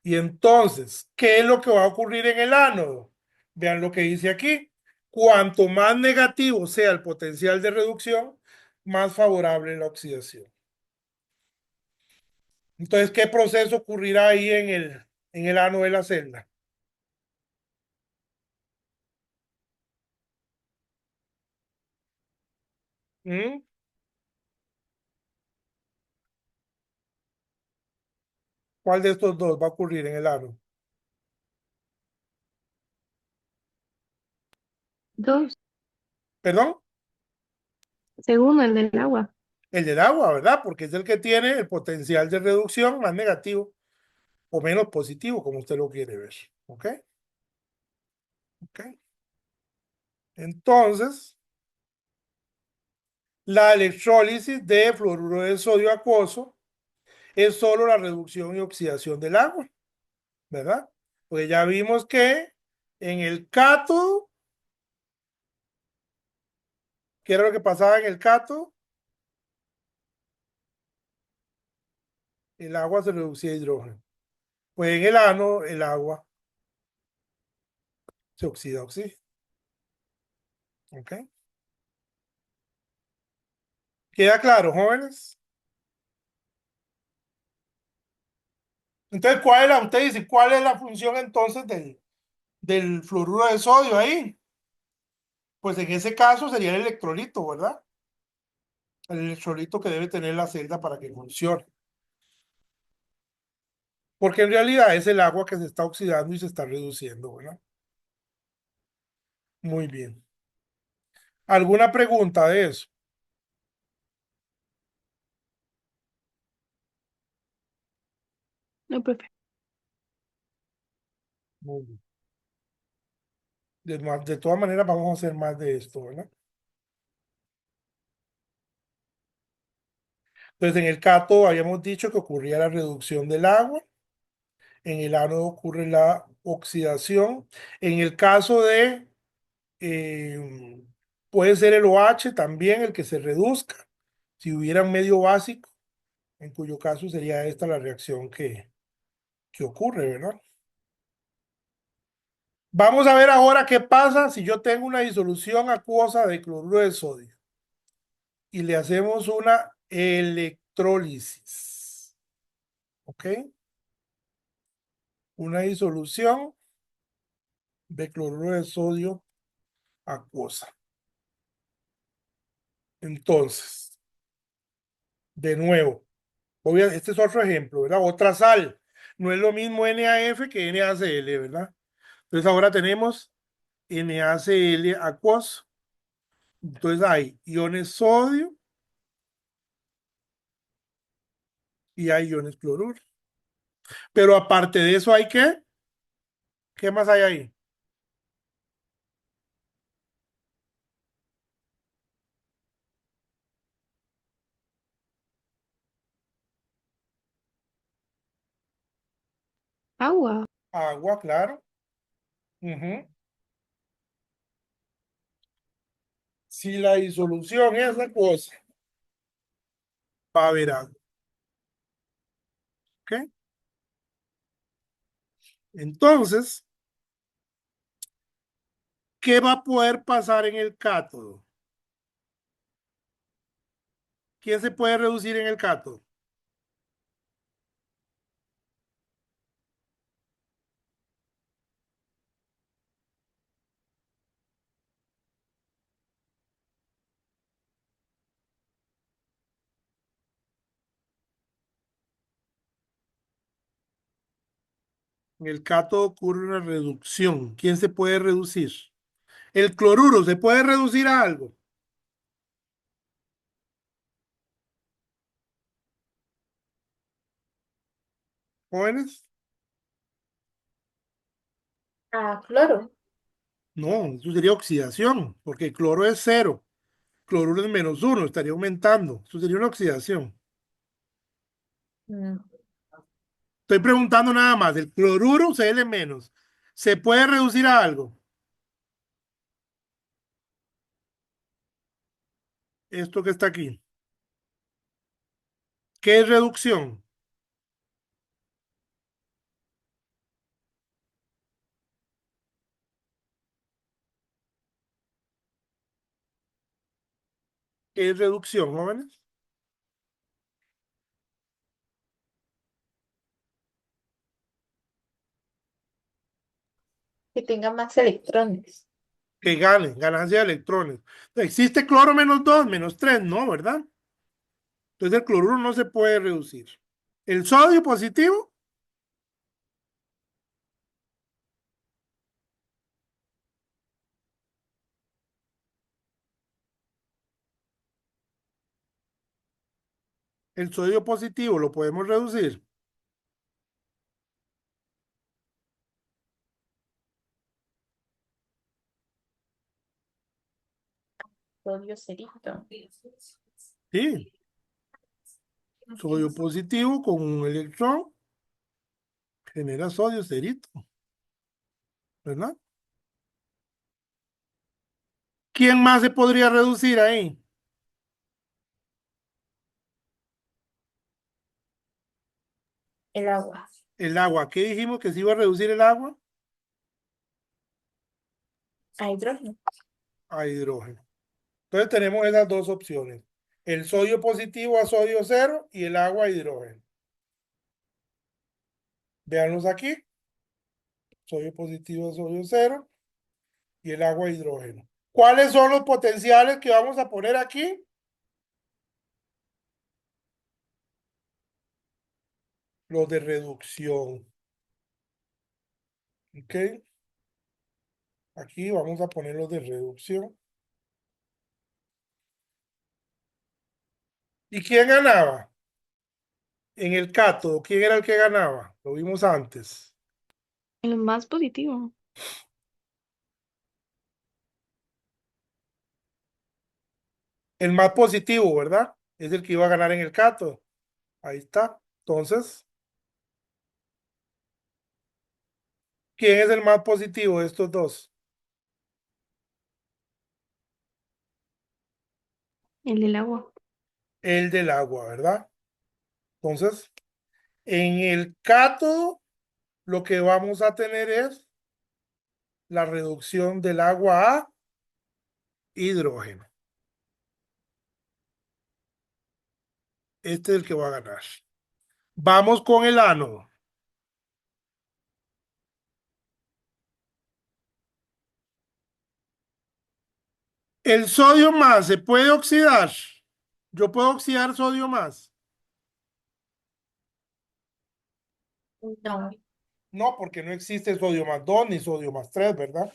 Y entonces, ¿qué es lo que va a ocurrir en el ánodo? Vean lo que dice aquí. Cuanto más negativo sea el potencial de reducción, más favorable la oxidación. Entonces, ¿qué proceso ocurrirá ahí en el ánodo de la celda? ¿Mm? ¿Cuál de estos dos va a ocurrir en el ánodo? Dos, ¿Perdón? según el del agua. El del agua, ¿verdad? Porque es el que tiene el potencial de reducción más negativo o menos positivo, como usted lo quiere ver. ¿Ok? ¿Ok? Entonces, la electrólisis de fluoruro de sodio acuoso es solo la reducción y oxidación del agua, ¿verdad? Pues ya vimos que en el cátodo, ¿qué era lo que pasaba en el cátodo? El agua se reducía a hidrógeno. Pues en el ánodo, el agua se oxida a oxígeno. ¿Ok? ¿Queda claro, jóvenes? Entonces, usted dice, ¿cuál es la función entonces del fluoruro de sodio ahí? Pues en ese caso sería el electrolito, ¿verdad? El electrolito que debe tener la celda para que funcione. Porque en realidad es el agua que se está oxidando y se está reduciendo, ¿verdad? Muy bien. ¿Alguna pregunta de eso? No, profe. Muy bien. De todas maneras, vamos a hacer más de esto, ¿verdad? Entonces, en el cátodo habíamos dicho que ocurría la reducción del agua. En el ánodo ocurre la oxidación. En el caso de, puede ser el OH también el que se reduzca, si hubiera un medio básico, en cuyo caso sería esta la reacción que ocurre, ¿verdad? Vamos a ver ahora qué pasa si yo tengo una disolución acuosa de cloruro de sodio y le hacemos una electrólisis. ¿Ok? Una disolución de cloruro de sodio acuosa. Entonces, de nuevo, este es otro ejemplo, ¿verdad? Otra sal. No es lo mismo NaF que NaCl, ¿verdad? Entonces ahora tenemos NaCl acuoso. Entonces hay iones sodio y hay iones cloruro. Pero aparte de eso, ¿hay qué? ¿Qué más hay ahí? Agua. Agua, claro. Ujú. Si la disolución es acuosa, va a haber agua. ¿Ok? Entonces, ¿qué va a poder pasar en el cátodo? ¿Quién se puede reducir en el cátodo? En el cátodo ocurre una reducción. ¿Quién se puede reducir? El cloruro se puede reducir a algo. Jóvenes, Ah, cloro. no, eso sería oxidación, porque el cloro es cero, cloruro es -1, estaría aumentando. Eso sería una oxidación. Mm, Estoy preguntando nada más, el cloruro Cl menos, ¿se puede reducir a algo? Esto que está aquí. ¿Qué es reducción? ¿Qué es reducción, jóvenes? que tenga más electrones. Que gane, ganancia de electrones. ¿Existe cloro -2, -3? No, ¿verdad? Entonces el cloruro no se puede reducir. El sodio positivo, el sodio positivo lo podemos reducir. Sodio cerito. Sí, sodio positivo con un electrón genera sodio cerito, ¿verdad? ¿Quién más se podría reducir ahí? El agua. El agua. ¿Qué dijimos que se iba a reducir el agua? A hidrógeno. A hidrógeno. Entonces tenemos esas dos opciones. El sodio positivo a sodio cero y el agua a hidrógeno. Veanlos aquí. Sodio positivo a sodio cero y el agua a hidrógeno. ¿Cuáles son los potenciales que vamos a poner aquí? Los de reducción. ¿Ok? Aquí vamos a poner los de reducción. ¿Y quién ganaba? En el cátodo, ¿quién era el que ganaba? Lo vimos antes. El más positivo. El más positivo, ¿verdad? Es el que iba a ganar en el cátodo. Ahí está. Entonces, ¿quién es el más positivo de estos dos? El del agua. El del agua, ¿verdad? Entonces, en el cátodo, lo que vamos a tener es la reducción del agua a hidrógeno. Este es el que va a ganar. Vamos con el ánodo. El sodio más se puede oxidar. Yo puedo oxidar sodio más. No. No, porque no existe sodio más 2 ni sodio más 3, ¿verdad?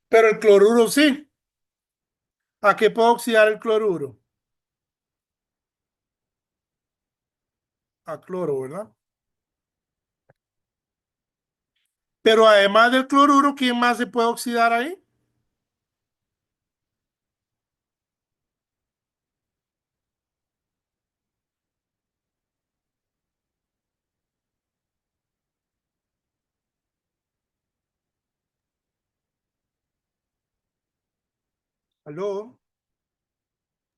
Pero el cloruro sí. ¿A qué puedo oxidar el cloruro? A cloro, ¿verdad? Pero además del cloruro, ¿quién más se puede oxidar ahí? ¿Aló?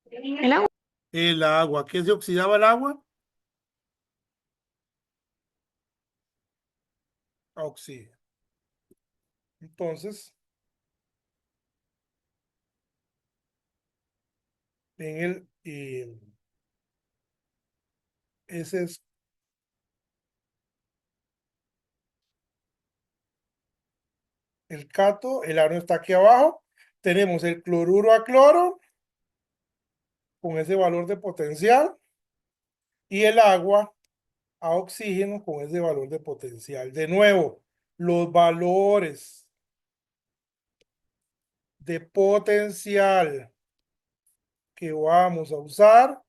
El agua. El agua. ¿Qué se oxidaba el agua? Oxígeno. Entonces, ese es el cato, el ánodo está aquí abajo. Tenemos el cloruro a cloro con ese valor de potencial y el agua a oxígeno con ese valor de potencial. De nuevo, los valores de potencial que vamos a usar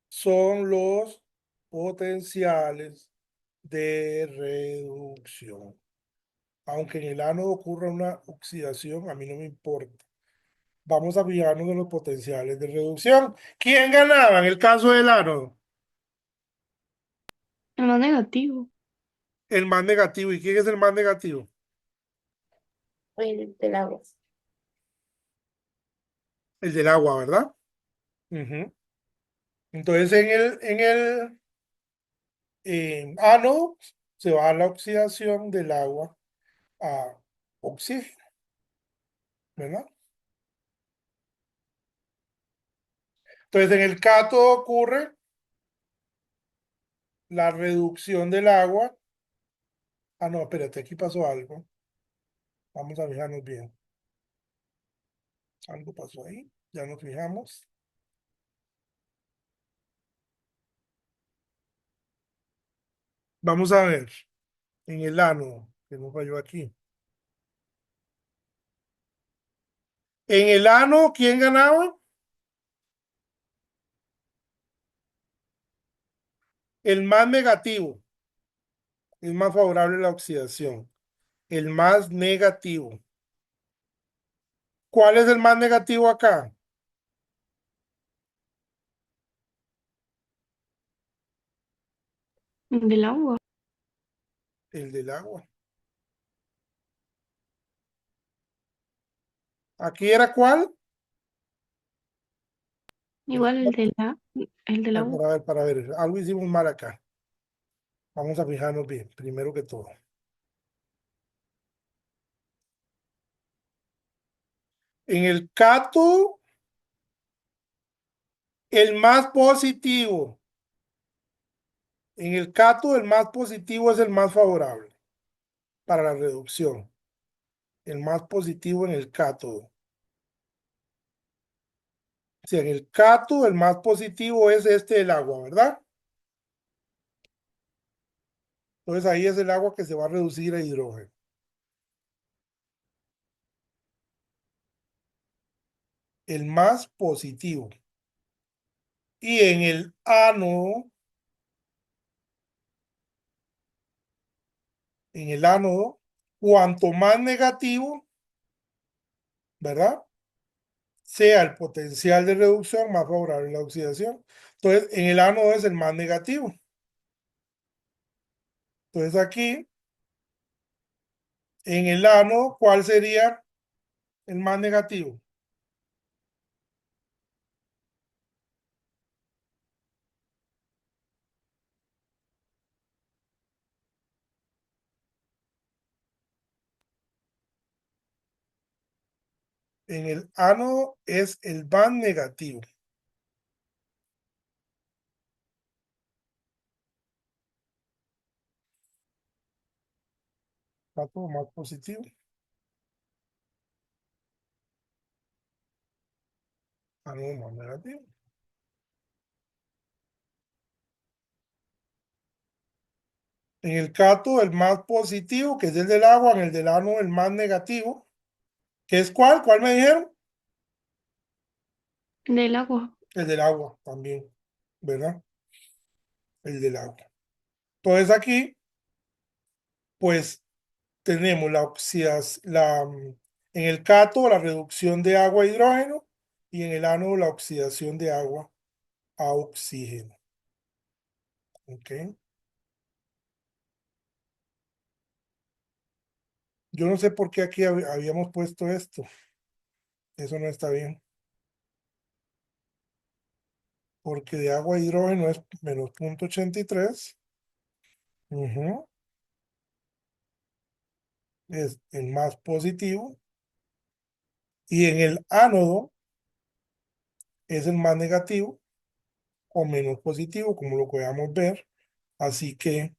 son los potenciales de reducción. Aunque en el ánodo ocurra una oxidación, a mí no me importa. Vamos a fijarnos en los potenciales de reducción. ¿Quién ganaba en el caso del ánodo? El más negativo. El más negativo. ¿Y quién es el más negativo? El del agua. El del agua, ¿verdad? Ujú. Entonces en ánodo se va a la oxidación del agua a oxígeno, ¿verdad? Entonces en el cátodo ocurre la reducción del agua. Ah, no, espérate, aquí pasó algo. Vamos a fijarnos bien. Algo pasó ahí. Ya nos fijamos. Vamos a ver en el ánodo, que no falló aquí. En el ánodo, ¿quién ganaba? El más negativo. Es más favorable a la oxidación. El más negativo. ¿Cuál es el más negativo acá? El del agua. El del agua. ¿Aquí era cuál? Igual el del Ay, agua. para ver, algo hicimos mal acá. Vamos a fijarnos bien, primero que todo. En el cátodo, el más positivo. En el cátodo, el más positivo es el más favorable para la reducción. El más positivo en el cátodo. O sea, en el cátodo, el más positivo es este del agua, ¿verdad? Entonces ahí es el agua que se va a reducir a hidrógeno. El más positivo. Y en el ánodo, en el ánodo, cuanto más negativo, ¿verdad? Sea el potencial de reducción, más favorable la oxidación. Entonces, en el ánodo es el más negativo. Entonces, aquí, en el ánodo, ¿cuál sería el más negativo? En el ánodo es el más negativo. Átomo más positivo. Ánodo más negativo. En el cátodo, el más positivo, que es el del agua, en el del ánodo, el más negativo. ¿Qué es cuál? ¿Cuál me dijeron? Del agua. El del agua también, ¿verdad? El del agua. Entonces aquí, pues tenemos la oxidación, en el cátodo la reducción de agua a hidrógeno y en el ánodo la oxidación de agua a oxígeno. ¿Ok? Yo no sé por qué aquí habíamos puesto esto. Eso no está bien. Porque de agua a hidrógeno es menos 0,83. Ujú. Es el más positivo. Y en el ánodo es el más negativo o menos positivo, como lo podamos ver. Así que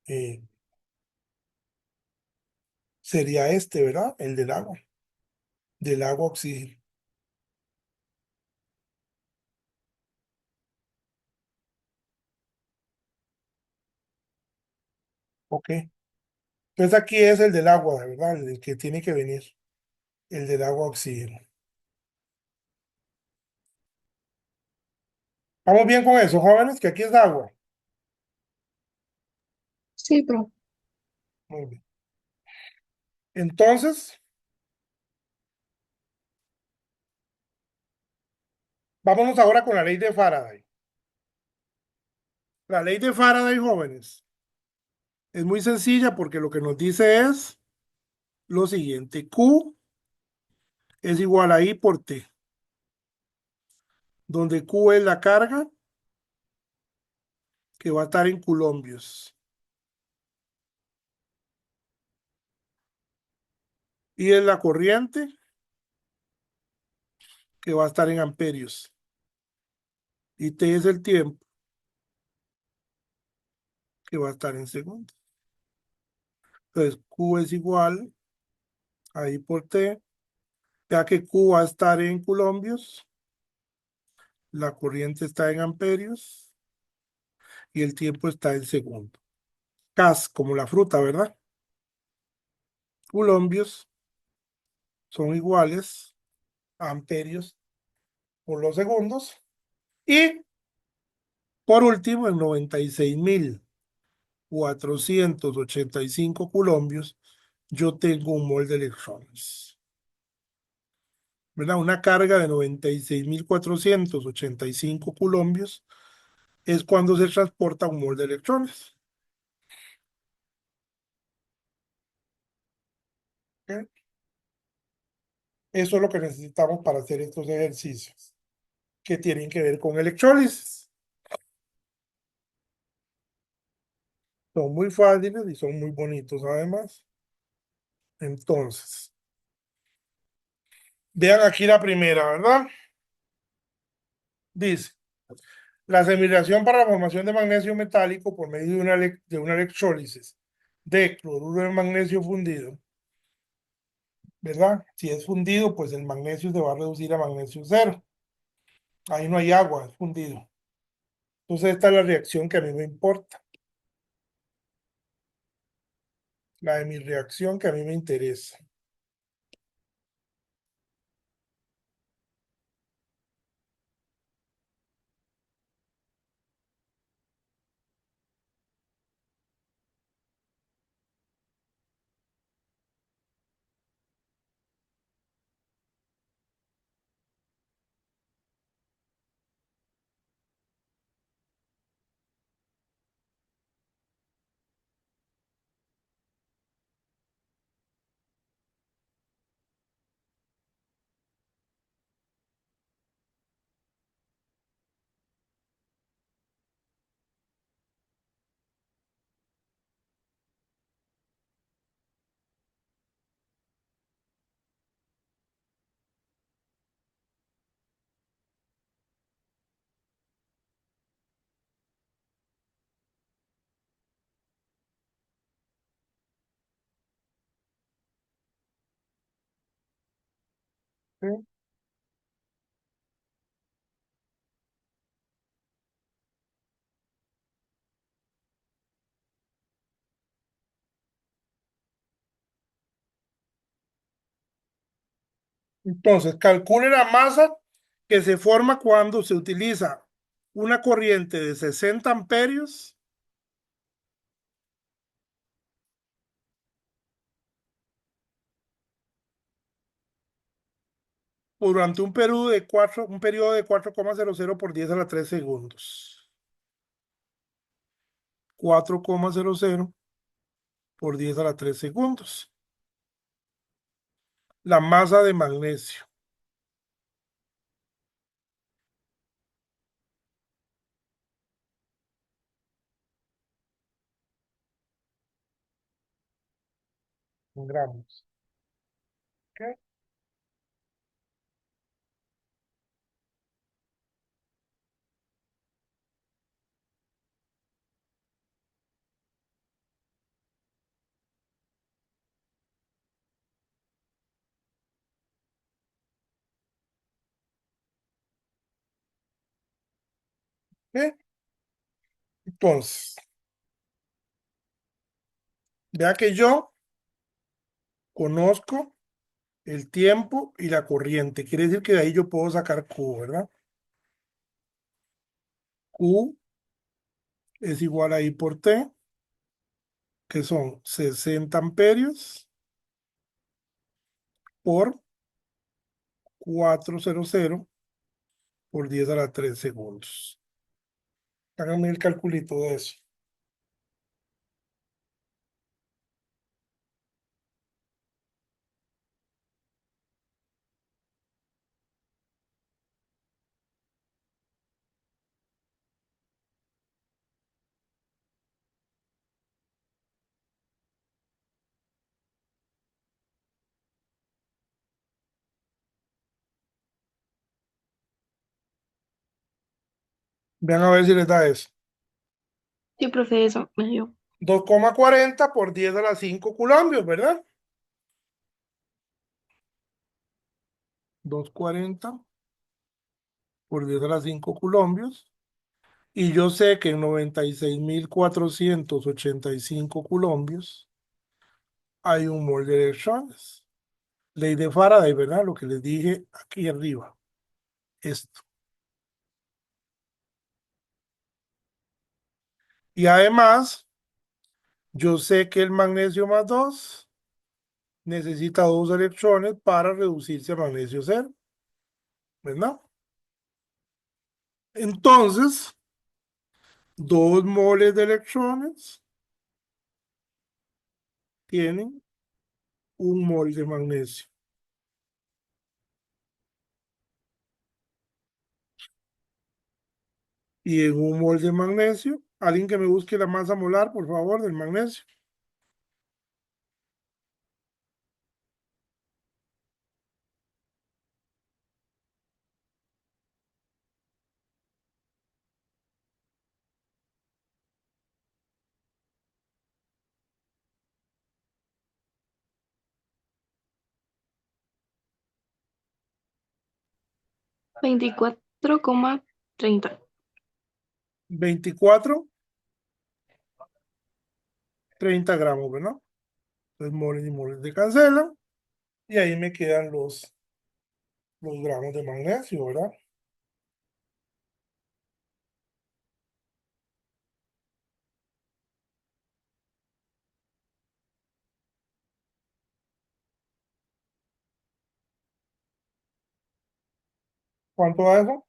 eh, sería este, ¿verdad? El del agua oxígeno. Ok. Entonces aquí es el del agua, ¿verdad? El que tiene que venir, el del agua oxígeno. ¿Vamos bien con eso, jóvenes? Que aquí es agua. Sí, pero Muy bien. Entonces, vámonos ahora con la ley de Faraday. La ley de Faraday, jóvenes, es muy sencilla porque lo que nos dice es lo siguiente. Q es igual a I por T, donde Q es la carga que va a estar en coulombios. I es la corriente que va a estar en amperios. Y T es el tiempo que va a estar en segundos. Entonces, Q es igual a I por T, ya que Q va a estar en coulombios, la corriente está en amperios y el tiempo está en segundos. Cas, como la fruta, ¿verdad? Coulombios son iguales a amperios por los segundos. Y por último, en 96.485 coulombios, yo tengo un mol de electrones. ¿Verdad? Una carga de 96.485 coulombios es cuando se transporta un mol de electrones. ¿Ok? Eso es lo que necesitamos para hacer estos ejercicios que tienen que ver con electrólisis. Son muy fáciles y son muy bonitos además. Entonces, vean aquí la primera, ¿verdad? Dice, la asimilación para la formación de magnesio metálico por medio de una electrólisis de cloruro de magnesio fundido, ¿verdad? Si es fundido, pues el magnesio se va a reducir a magnesio cero. Ahí no hay agua, es fundido. Entonces esta es la reacción que a mí me importa. La de mi reacción que a mí me interesa. ¿sí? Entonces, calcule la masa que se forma cuando se utiliza una corriente de 60 amperios durante un periodo de 4,00 por 10 a la 3 segundos. 4,00 por 10 a la 3 segundos. La masa de magnesio. En gramos. ¿Ok? ¿Ok? Entonces, vea que yo conozco el tiempo y la corriente. Quiere decir que de ahí yo puedo sacar Q, ¿verdad? Q es igual a I por T, que son 60 amperios por 400 por 10 a la 3 segundos. Háganme el calculito de eso. Vean a ver si les da eso. Sí, profe, eso me dio. 2,40 por 10 a la 5 culombios, ¿verdad? 2,40 por 10 a la 5 culombios. Y yo sé que en 96.485 culombios hay un mol de electrones. Ley de Faraday, ¿verdad? Lo que les dije aquí arriba. Esto. Y además, yo sé que el magnesio más 2 necesita 2 electrones para reducirse a magnesio cero, ¿verdad? Entonces, 2 moles de electrones tienen un mol de magnesio. Y en un mol de magnesio, alguien que me busque la masa molar, por favor, del magnesio. Veinticuatro coma treinta. 24, 30 gramos, ¿verdad? Entonces, moles y moles se cancelan. Y ahí me quedan los gramos de magnesio, ¿verdad? ¿Cuánto da eso?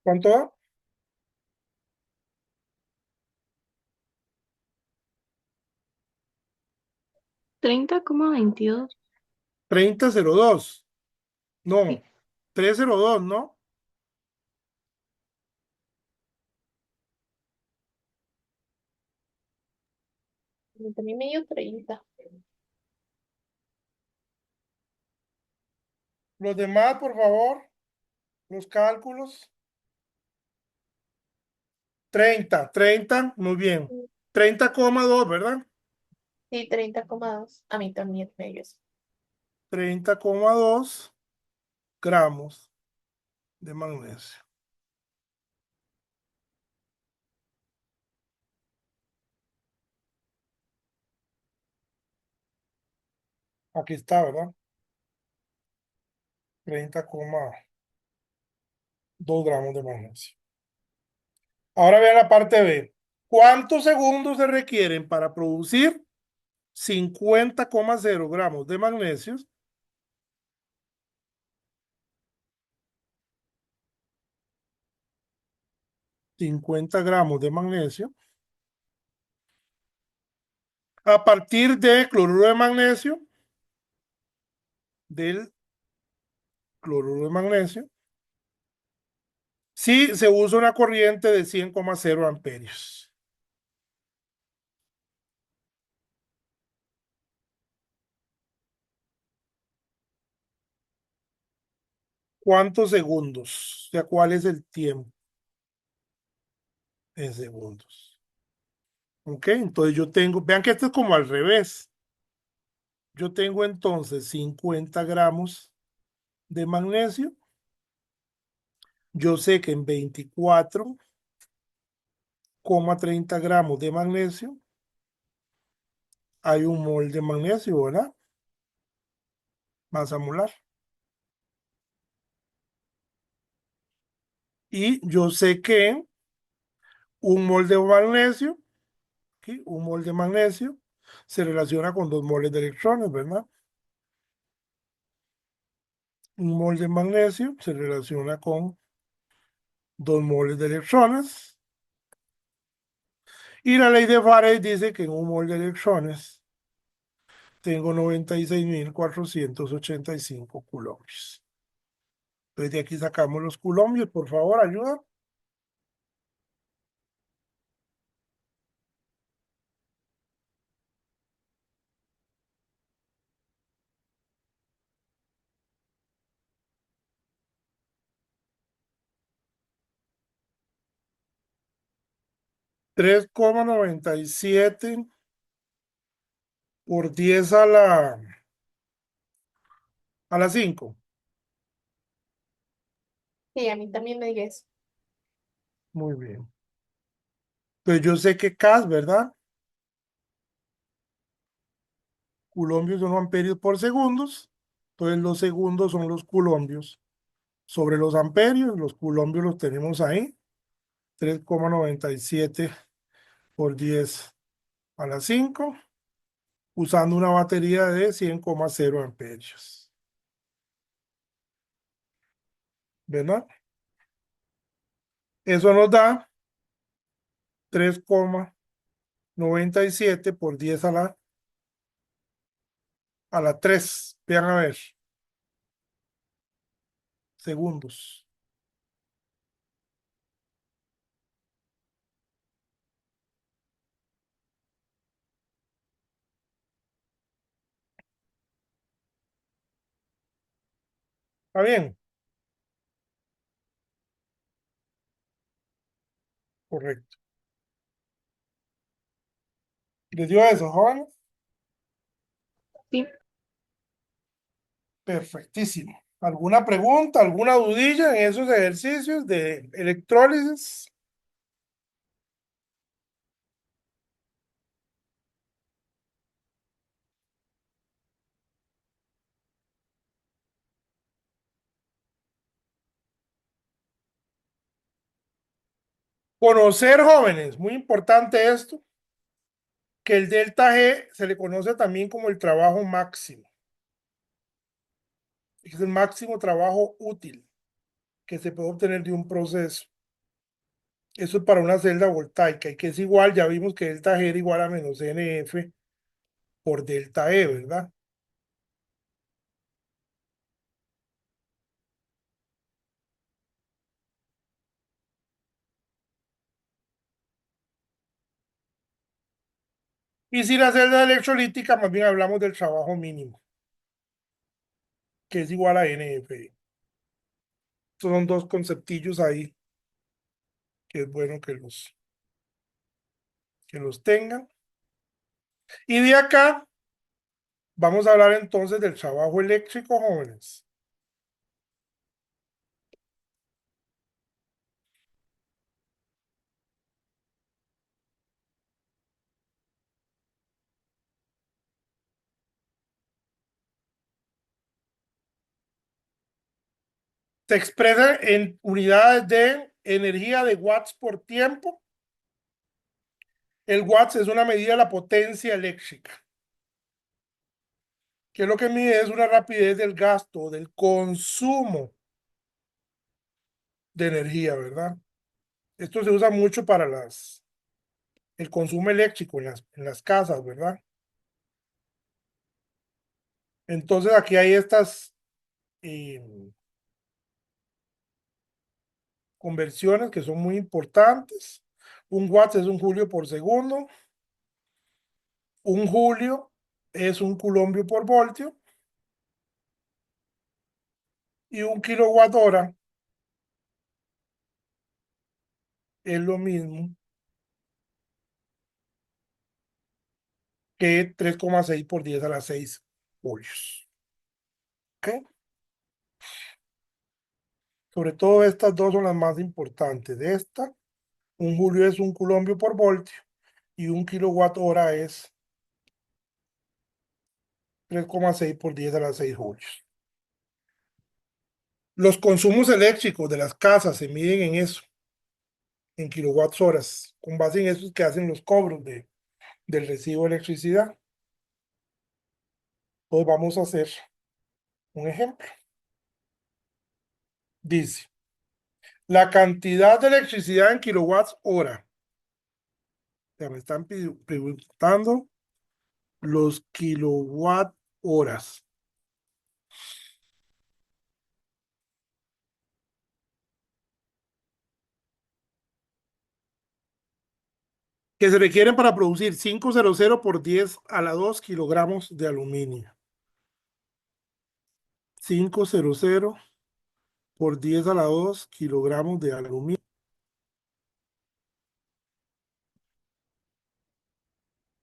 ¿Cuánto da? 30,22. 30,02. No, Sí. 302, ¿no? También me dio 30. Los demás, por favor, los cálculos. 30, muy bien. 30,2, ¿verdad? Sí, 30,2. A mí también me dio eso. 30,2 gramos de magnesio. Aquí está, ¿verdad? 30,2 gramos de magnesio. Ahora vean la parte B. ¿Cuántos segundos se requieren para producir 50,0 gramos de magnesio? 50 gramos de magnesio a partir de cloruro de magnesio, del cloruro de magnesio, si se usa una corriente de 100,0 amperios. ¿Cuántos segundos? O sea, ¿cuál es el tiempo en segundos? Ok, entonces yo tengo, vean que esto es como al revés. Yo tengo entonces 50 gramos de magnesio. Yo sé que en 24,30 gramos de magnesio hay un mol de magnesio, ¿verdad? Masa molar. Y yo sé que un mol de magnesio, ¿sí? Un mol de magnesio se relaciona con 2 moles de electrones, ¿verdad? Un mol de magnesio se relaciona con 2 moles de electrones. Y la ley de Faraday dice que en un mol de electrones tengo 96,485 coulombs. Entonces de aquí sacamos los coulombs, por favor, ayuda. 3,97 por 10 a la 5. Sí, a mí también me dio eso. Muy bien. Pues yo sé que K, ¿verdad? Coulombios son amperios por segundos. Entonces los segundos son los coulombios sobre los amperios. Los coulombios los tenemos ahí. 3,97 por 10 a la 5, usando una batería de 100,0 amperios. ¿Verdad? Eso nos da 3,97 por 10 a la 3. Vean a ver. Segundos. ¿Está bien? Correcto. ¿Les dio eso, jóvenes? Sí. Perfectísimo. ¿Alguna pregunta, alguna dudilla en esos ejercicios de electrólisis? Conocer, jóvenes, muy importante esto, que el delta G se le conoce también como el trabajo máximo. Es el máximo trabajo útil que se puede obtener de un proceso. Eso es para una celda voltaica y que es igual, ya vimos que delta G era igual a menos NF por delta E, ¿verdad? Y si la celda electrolítica, más bien hablamos del trabajo mínimo, que es igual a NF. Son dos conceptillos ahí que es bueno que los tengan. Y de acá vamos a hablar entonces del trabajo eléctrico, jóvenes. Se expresa en unidades de energía de watts por tiempo. El watts es una medida de la potencia eléctrica, que lo que mide es una rapidez del gasto, del consumo de energía, ¿verdad? Esto se usa mucho para el consumo eléctrico en las casas, ¿verdad? Entonces aquí hay estas eh, conversiones que son muy importantes. Un watts es un julio por segundo. Un julio es un culombio por voltio. Y un kilowatt hora es lo mismo que 3,6 por 10 a la 6 julios. ¿Ok? Sobre todo estas dos son las más importantes. De esta, un julio es un culombio por voltio y un kilowatt hora es 3,6 por 10 a la 6 julios. Los consumos eléctricos de las casas se miden en eso, en kilowatts horas, con base en eso es que hacen los cobros del recibo de electricidad. Entonces vamos a hacer un ejemplo. Dice, la cantidad de electricidad en kilowatts hora. Ya me están preguntando los kilowatt horas que se requieren para producir 500 por 10 a la 2 kilogramos de aluminio. 500 por 10 a la 2 kilogramos de aluminio.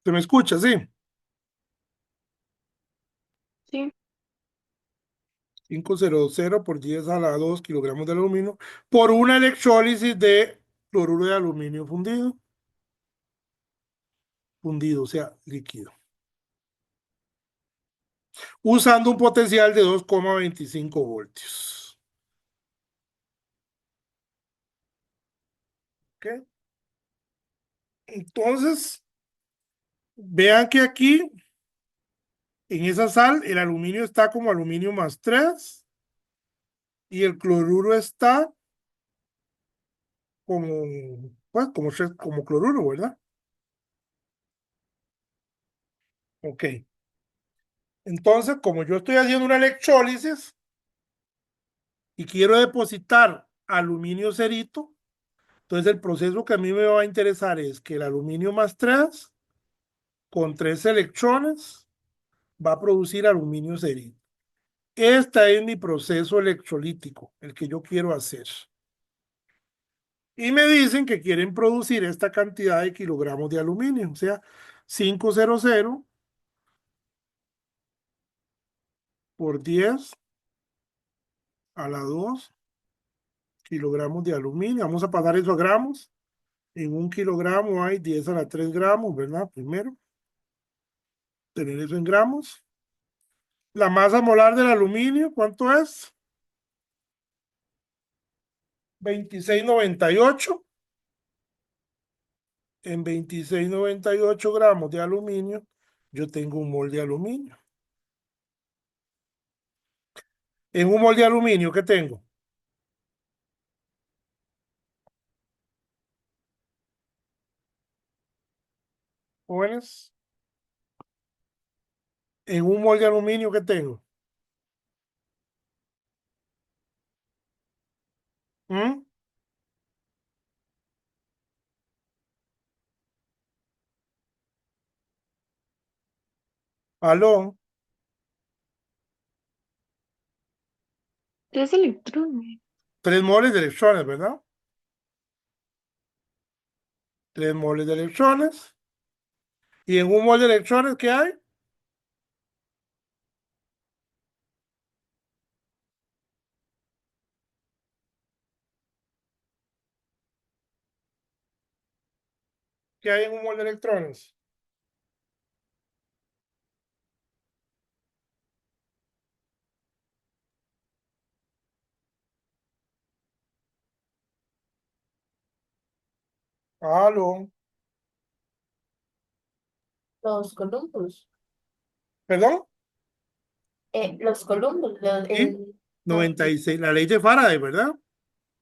¿Se me escucha? Sí. Sí. 500 por 10 a la 2 kilogramos de aluminio por una electrólisis de cloruro de aluminio fundido. Fundido, o sea, líquido. Usando un potencial de 2,25 voltios. ¿Ok? Entonces, vean que aquí, en esa sal, el aluminio está como aluminio más 3 y el cloruro está como, pues, como cloruro, ¿verdad? Ok. Entonces, como yo estoy haciendo una electrólisis y quiero depositar aluminio cerito, entonces el proceso que a mí me va a interesar es que el aluminio más 3 con 3 electrones va a producir aluminio cerito. Este es mi proceso electrolítico, el que yo quiero hacer. Y me dicen que quieren producir esta cantidad de kilogramos de aluminio, o sea, 500 por 10 a la 2 kilogramos de aluminio. Vamos a pasar eso a gramos. En un kilogramo hay 10 a la 3 gramos, ¿verdad? Primero, tener eso en gramos. La masa molar del aluminio, ¿cuánto es? 26,98. En 26,98 gramos de aluminio, yo tengo un mol de aluminio. En un mol de aluminio, ¿qué tengo? Jóvenes, En un mol de aluminio que tengo. ¿Mm? Aló, 3 electrones. 3 moles de electrones, ¿verdad? 3 moles de electrones. ¿Y en un mol de electrones qué hay? ¿Qué hay en un mol de electrones? Aló, Los columpos. ¿perdón? Los columpos, Sí, no, 96, la ley de Faraday, ¿verdad?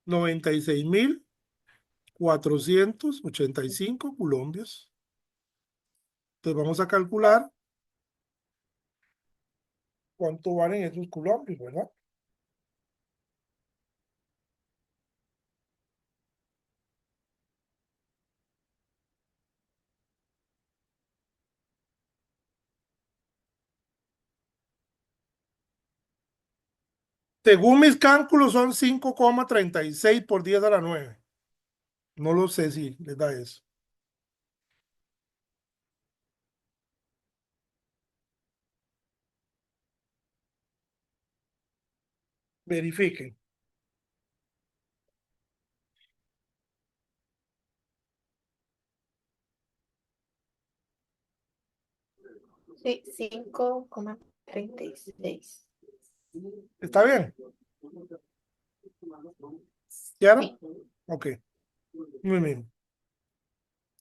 96.485 colombios. Entonces vamos a calcular cuánto valen esos colombios, ¿verdad? Según mis cálculos son 5,36 por 10 a la 9. No lo sé si les da eso. Verifiquen. sí, 5,36. ¿Está bien? ¿Claro? Sí. Ok, muy bien.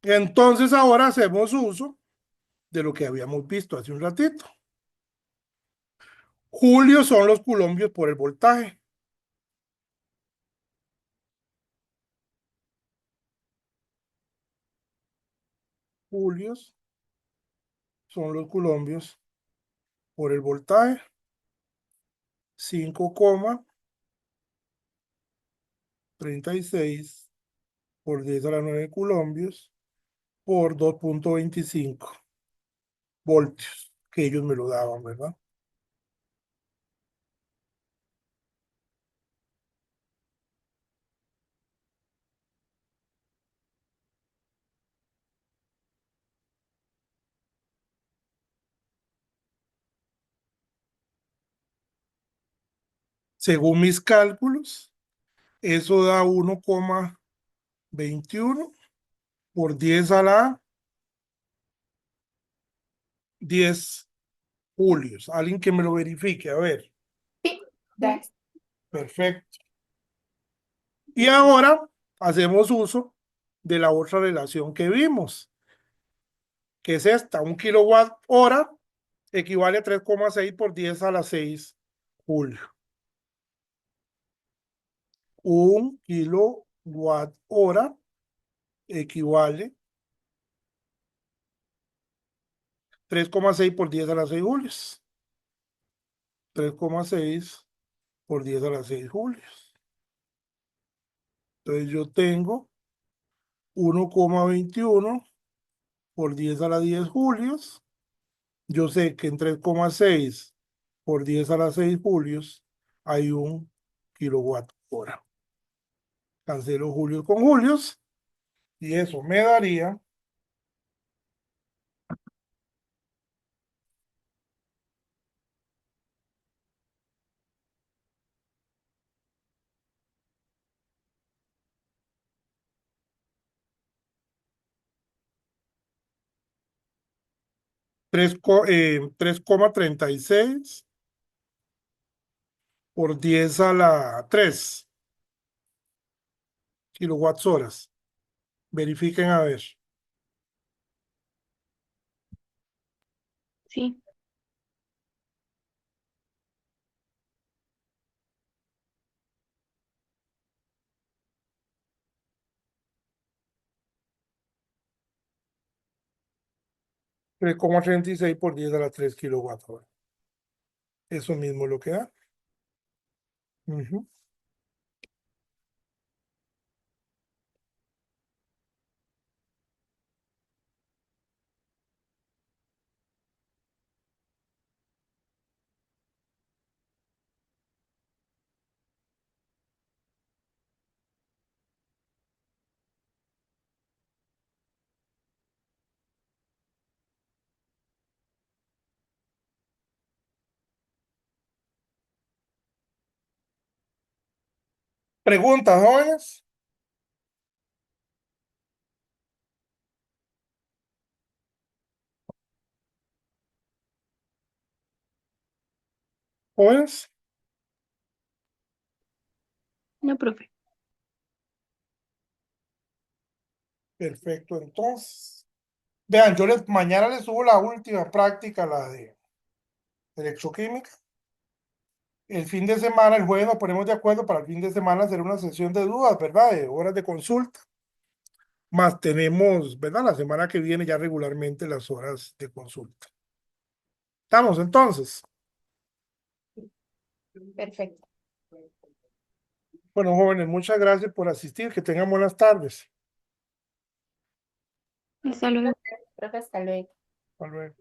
Entonces ahora hacemos uso de lo que habíamos visto hace un ratito. Julio son los colombios por el voltaje. Julios son los colombios por el voltaje. 5,36 por 10 a la 9 colombios por 2,25 voltios, que ellos me lo daban, ¿verdad? Según mis cálculos, eso da 1,21 por 10 a la 10 julios. Alguien que me lo verifique, a ver. Sí, da. Perfecto. Y ahora hacemos uso de la otra relación que vimos, que es esta, 1 kWh equivale a 3,6 por 10 a la 6 julio. 1 kWh equivale 3,6 por 10 a la 6 julios. 3,6 por 10 a la 6 julios. Entonces yo tengo 1,21 por 10 a la 10 julios. Yo sé que en 3,6 por 10 a la 6 julios hay 1 kWh. Cancelo julios con julios y eso me daría 3,36 por 10 a la 3 kilowatts horas. Verifiquen a ver. Sí. 3,36 por 10 a la 3 kilowatt-hora. Eso mismo es lo que da. Ujú. ¿Preguntas, jóvenes? ¿Jóvenes? No, profe. Perfecto, entonces. Vean, mañana les subo la última práctica, la de electroquímica. El fin de semana, el jueves nos ponemos de acuerdo para el fin de semana hacer una sesión de dudas, ¿verdad? De horas de consulta. Más tenemos, ¿verdad? La semana que viene ya regularmente las horas de consulta. ¿Estamos entonces? Perfecto. Bueno, jóvenes, muchas gracias por asistir. Que tengan buenas tardes. Hasta luego. Profe, hasta luego. Hasta luego.